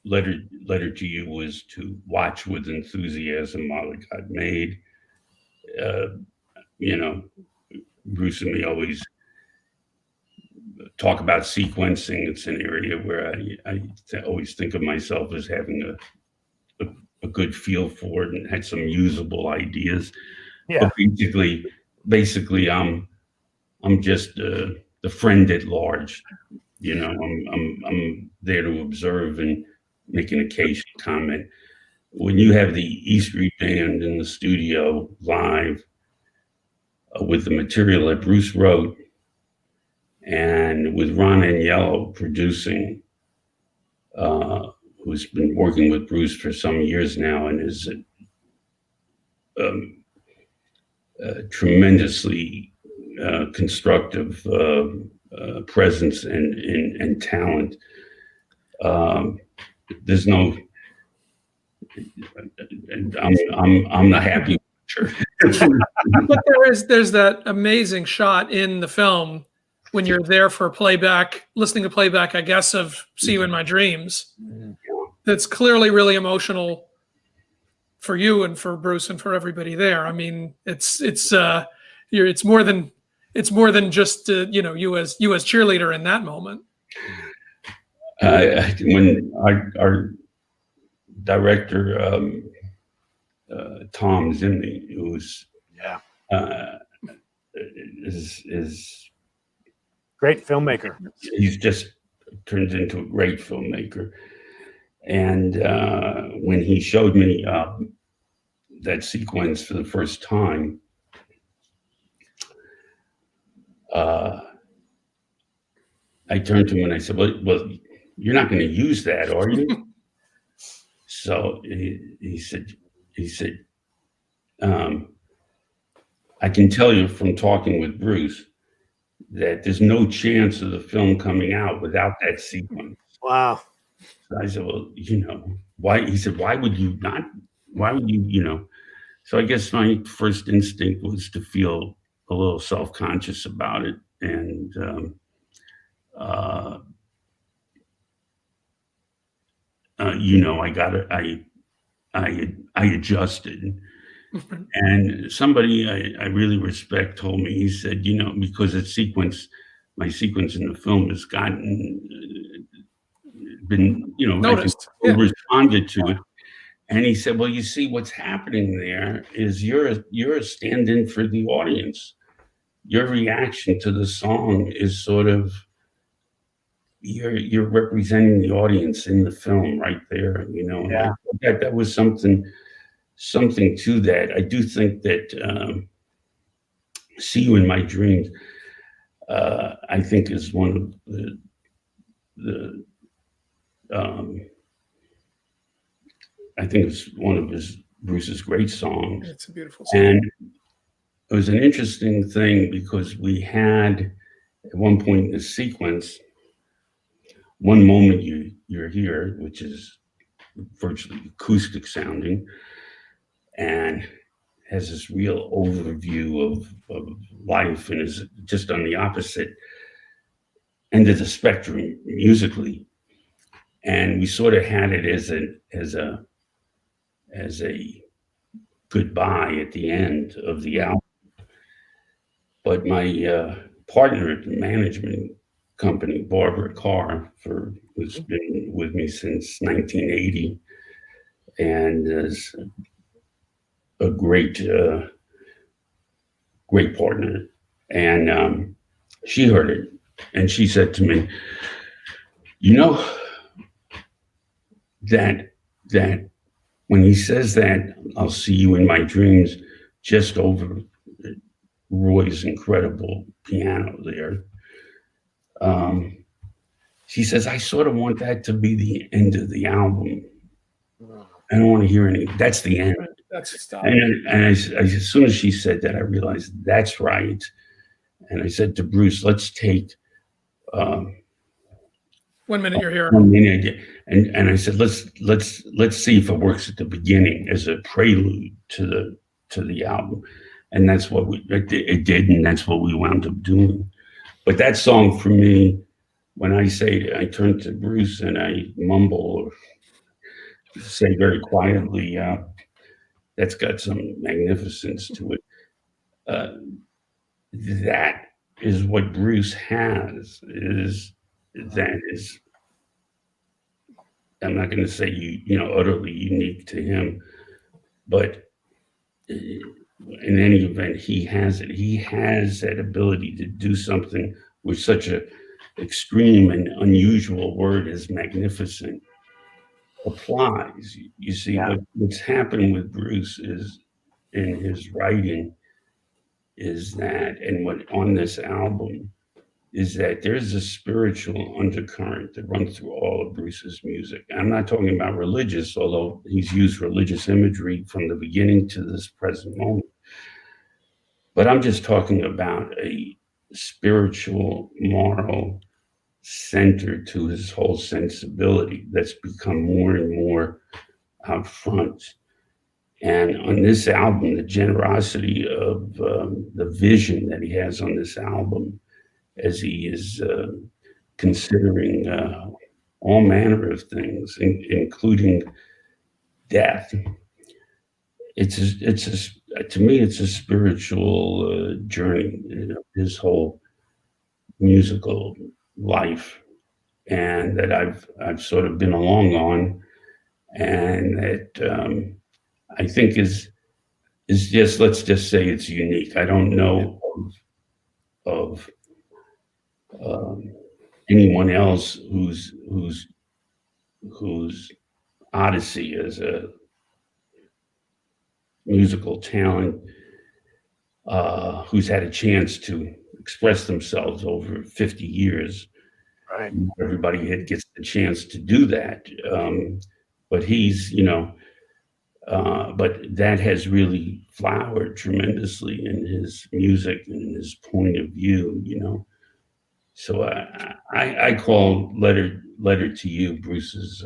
S8: Letter to You was to watch with enthusiasm while it got made. Bruce and me always talk about sequencing. It's an area where I always think of myself as having a good feel for it and had some usable ideas.
S1: Yeah.
S8: But basically, I'm just the friend at large. I'm there to observe and make an occasional comment. When you have the E Street Band in the studio live with the material that Bruce wrote, and with Ron Aniello producing, who's been working with Bruce for some years now and is a tremendously constructive presence and talent. There's no, I'm not happy.
S6: But there's that amazing shot in the film when you're there for playback, listening to playback, I guess, of "See You in My Dreams." That's clearly really emotional for you and for Bruce and for everybody there. I mean, it's more than just you as cheerleader in that moment.
S8: When our director Tom Zimney, who's is
S1: great filmmaker.
S8: He's just turns into a great filmmaker. And when he showed me that sequence for the first time, I turned to him and I said, well, you're not going to use that, are you? So he said, I can tell you from talking with Bruce that there's no chance of the film coming out without that sequence.
S1: Wow.
S8: So I said, well, why? He said, why would you not? Why would you, So I guess my first instinct was to feel a little self-conscious about it. And I adjusted. And somebody I really respect told me, he said, because my sequence in the film has been
S6: noticed,
S8: responded to it. And he said, well, you see, what's happening there is you're a stand-in for the audience. Your reaction to the song is sort of, you're representing the audience in the film right there,
S1: Yeah.
S8: That was something to that. I do think that See You in My Dreams, I think is one of I think it's one of Bruce's great songs.
S6: It's a beautiful song.
S8: And it was an interesting thing because we had at one point in the sequence, one moment you're here, which is virtually acoustic sounding, and has this real overview of life, and is just on the opposite end of the spectrum musically. And we sort of had it as a goodbye at the end of the album. But my partner at the management company, Barbara Carr, who's been with me since 1980, and is a great partner. And she heard it, And she said to me, you know, that when he says that, I'll see you in my dreams, just over Roy's incredible piano there. She says, I sort of want that to be the end of the album. I don't want to hear any. That's the end.
S6: That's the stop.
S8: And as soon as she said that, I realized that's right. And I said to Bruce, let's take
S6: 1 minute you're here.
S8: 1 minute. And I said, let's see if it works at the beginning as a prelude to the album. And that's what it did, and that's what we wound up doing. But that song for me, when I say, I turn to Bruce and I mumble or say very quietly, that's got some magnificence to it. That is what Bruce has, I'm not going to say utterly unique to him, but in any event, he has it. He has that ability to do something with such a extreme and unusual word as magnificent applies. You see, what's happened with Bruce is in his writing is that, and what on this album is that there's a spiritual undercurrent that runs through all of Bruce's music. I'm not talking about religious, although he's used religious imagery from the beginning to this present moment. But I'm just talking about a spiritual, moral center to his whole sensibility that's become more and more out front. And on this album, the generosity of the vision that he has on this album, as he is considering all manner of things, including death. To me, it's a spiritual journey, his whole musical life, and that I've sort of been along on, and that I think is just, let's just say it's unique. I don't know of anyone else whose odyssey as a musical talent, who's had a chance to express themselves over 50 years.
S1: Right.
S8: Everybody gets the chance to do that. But he's, but that has really flowered tremendously in his music and in his point of view, So I call Letter to You Bruce's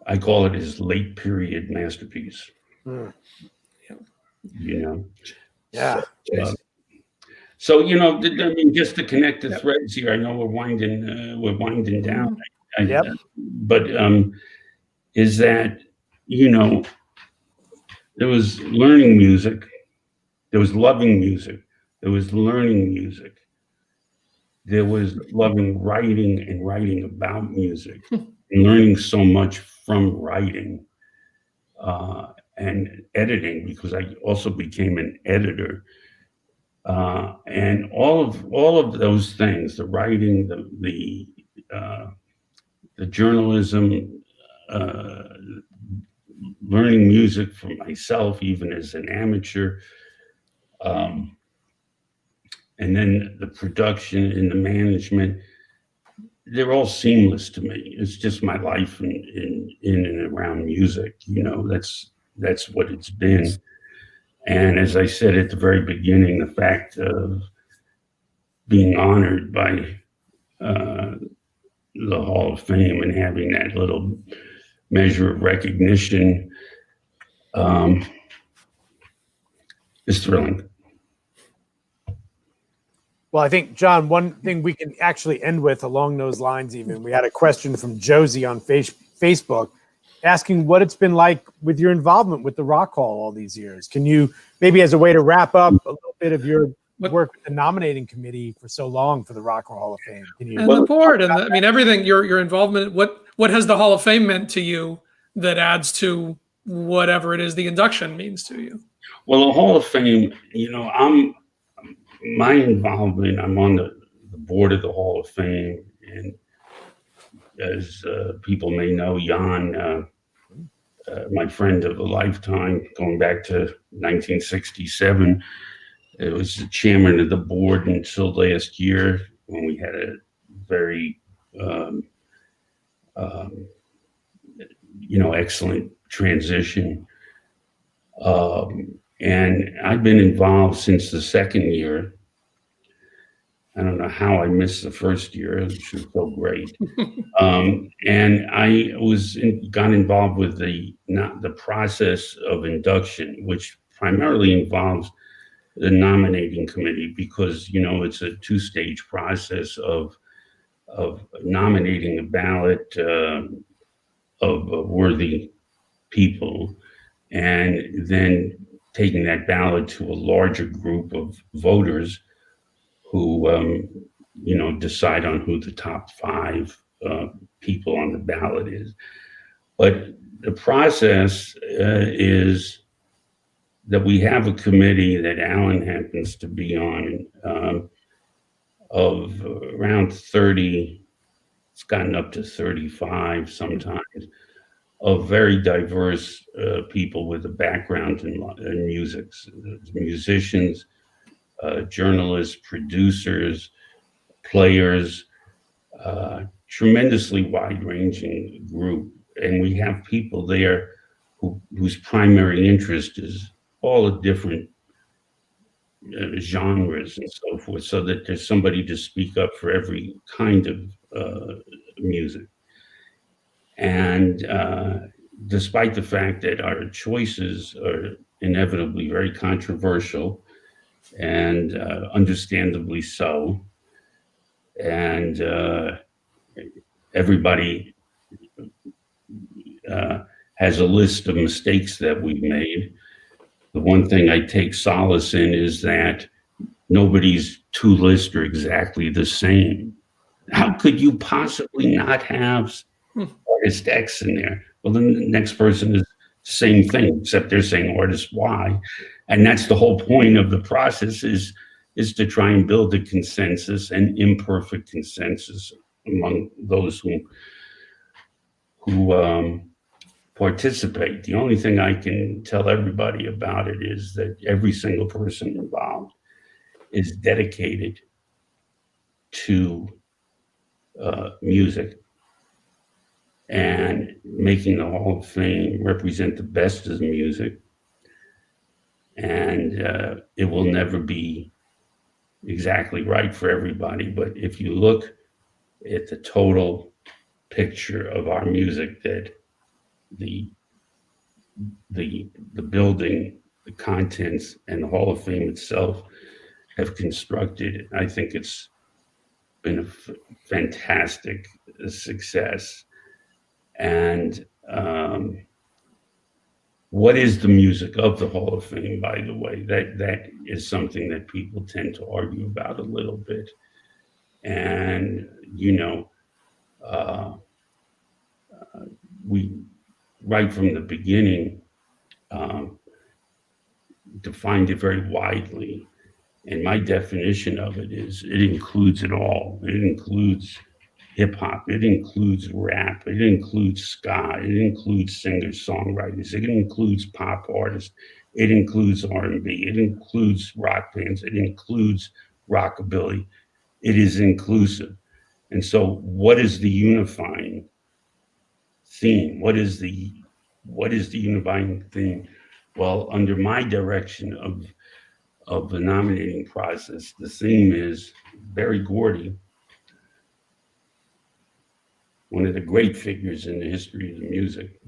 S8: I call it his late period masterpiece.
S1: Yeah.
S8: So I mean, just to connect the threads here, I know we're winding down. But is that there was learning music, there was loving music, there was learning music, there was loving writing and writing about music, and learning so much from writing and editing, because I also became an editor. And all of those things, the writing, the journalism, learning music for myself, even as an amateur, and then the production and the management, they're all seamless to me. It's just my life in and around music. That's what it's been. And as I said at the very beginning, the fact of being honored by the Hall of Fame and having that little measure of recognition is thrilling.
S1: Well, I think, John, one thing we can actually end with along those lines, even, we had a question from Josie on Facebook asking what it's been like with your involvement with the Rock Hall all these years. Can you, maybe as a way to wrap up a little bit of your work with the nominating committee for so long for the Rock Hall of Fame? Can you,
S6: and the board, and everything, your involvement, what has the Hall of Fame meant to you that adds to whatever it is the induction means to you?
S8: Well, the Hall of Fame, my involvement, I'm on the board of the Hall of Fame. And as people may know, Jon, my friend of a lifetime, going back to 1967, it was the chairman of the board until last year when we had a very, excellent transition. And I've been involved since the second year. I don't know how I missed the first year. It was so great. And I got involved with the process of induction, which primarily involves the nominating committee, because it's a two-stage process of nominating a ballot of worthy people, and then taking that ballot to a larger group of voters who decide on who the top 5 people on the ballot is. But the process is that we have a committee that Alan happens to be on, of around 30, it's gotten up to 35 sometimes, of very diverse people with a background in music, musicians, journalists, producers, players, tremendously wide-ranging group. And we have people there whose primary interest is all the different genres and so forth, so that there's somebody to speak up for every kind of music. And despite the fact that our choices are inevitably very controversial, and understandably so, and everybody has a list of mistakes that we've made, the one thing I take solace in is that nobody's 2 lists are exactly the same. How could you possibly not have artist X in there? Well, then the next person is the same thing, except they're saying artist Y. And that's the whole point of the process, is to try and build a consensus, an imperfect consensus among those who participate. The only thing I can tell everybody about it is that every single person involved is dedicated to music and making the Hall of Fame represent the best of the music. And it will never be exactly right for everybody. But if you look at the total picture of our music that the building, the contents, and the Hall of Fame itself have constructed, I think it's been a fantastic success. And what is the music of the Hall of Fame, by the way? That is something that people tend to argue about a little bit. And, we, right from the beginning, defined it very widely. And my definition of it is it includes it all. It includes hip hop, it includes rap, it includes ska, it includes singer-songwriters, it includes pop artists, it includes R&B, it includes rock bands, it includes rockabilly. It is inclusive. And so what is the unifying theme? What is the unifying theme? Well, under my direction of the nominating process, the theme is Berry Gordy, one of the great figures in the history of the music.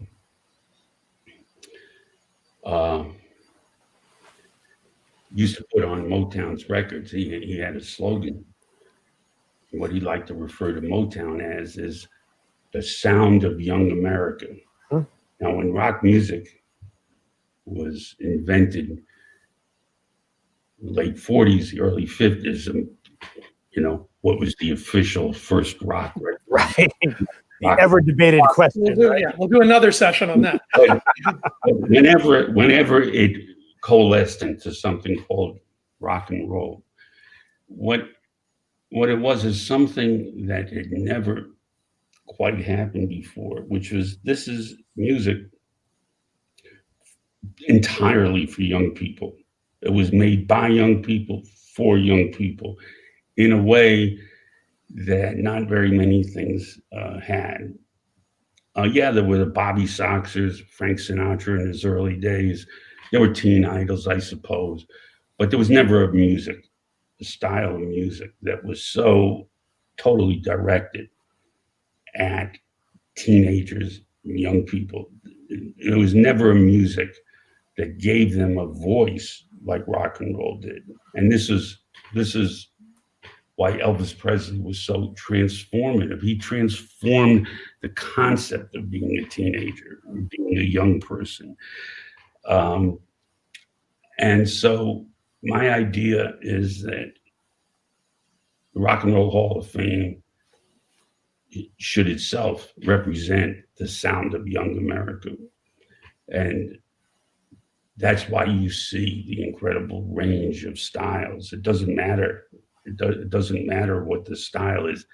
S8: Used to put on Motown's records. He had a slogan. What he liked to refer to Motown as is the sound of young America. Huh? Now, when rock music was invented in the late 40s, the early 50s, and what was the official first rock record?
S1: Right. The ever debated question.
S6: We'll do another session on that.
S8: But whenever it coalesced into something called rock and roll. What it was is something that had never quite happened before, which was, this is music entirely for young people. It was made by young people for young people in a way that not very many things had. Yeah, there were the Bobby Soxers, Frank Sinatra in his early days. There were teen idols, I suppose, but there was never a style of music that was so totally directed at teenagers, young people. It was never a music that gave them a voice like rock and roll did. And this is why Elvis Presley was so transformative. He transformed the concept of being a teenager, being a young person. And so my idea is that the Rock and Roll Hall of Fame should itself represent the sound of young America. And that's why you see the incredible range of styles. It doesn't matter. It doesn't matter what the style is.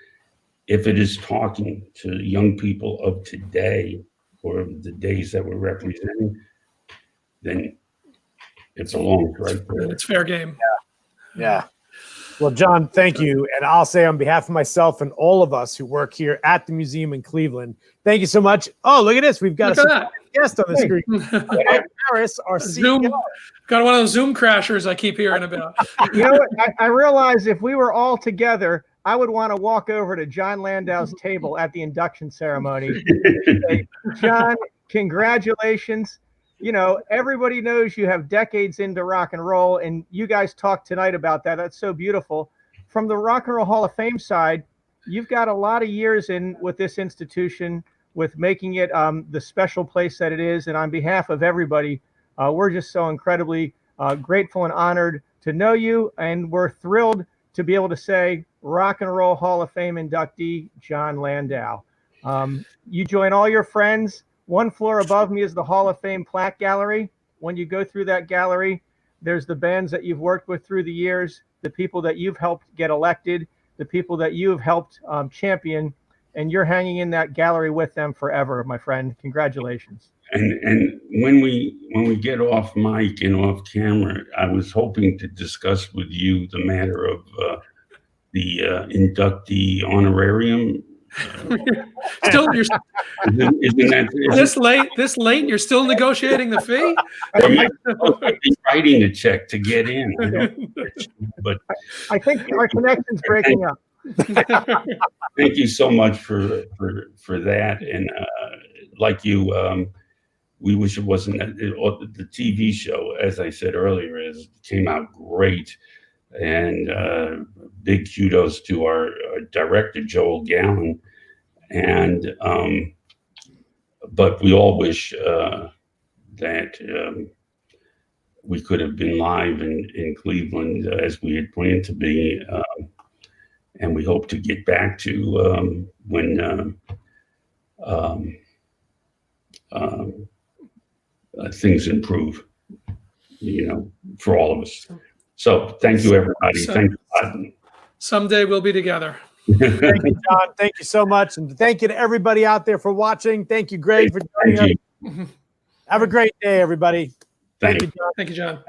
S8: If it is talking to young people of today or of the days that we're representing, then it belongs right there.
S6: It's fair game.
S1: Yeah. Well, John, thank you. And I'll say on behalf of myself and all of us who work here at the museum in Cleveland, thank you so much. Oh, look at this. We've got a guest on the screen. Harris, our
S6: Zoom,
S1: CEO.
S6: got one of those Zoom crashers I keep hearing about.
S9: You know what? I realized if we were all together, I would want to walk over to Jon Landau's table at the induction ceremony. Say, John, congratulations. You know, everybody knows you have decades into rock and roll, and you guys talked tonight about that. That's so beautiful. From the Rock and Roll Hall of Fame side, you've got a lot of years in with this institution, with making it the special place that it is. And on behalf of everybody, we're just so incredibly grateful and honored to know you. And we're thrilled to be able to say Rock and Roll Hall of Fame inductee, Jon Landau. You join all your friends. One floor above me is the Hall of Fame plaque gallery. When you go through that gallery, there's the bands that you've worked with through the years, the people that you've helped get elected, the people that you've helped champion, and you're hanging in that gallery with them forever, my friend. Congratulations.
S8: And when we get off mic and off camera, I was hoping to discuss with you the matter of the inductee honorarium.
S6: Still, you're
S8: Isn't that
S6: this late, and you're still negotiating the fee.
S8: or am I supposed to be writing a check to get in? But
S9: I think our connection's breaking up.
S8: thank you so much for that. And like you, we wish it wasn't the TV show, as I said earlier, came out great. And big kudos to our director, Joel Gallen. And but we all wish that we could have been live in Cleveland as we had planned to be. And we hope to get back to when things improve, you know, for all of us. So thank you, everybody. Thank you.
S6: Someday we'll be together.
S1: Thank you, John. Thank you so much. And thank you to everybody out there for watching. Thank you, Greg, for joining us. Have a great day, everybody.
S8: Thank you.
S1: John.
S6: Thank you, John.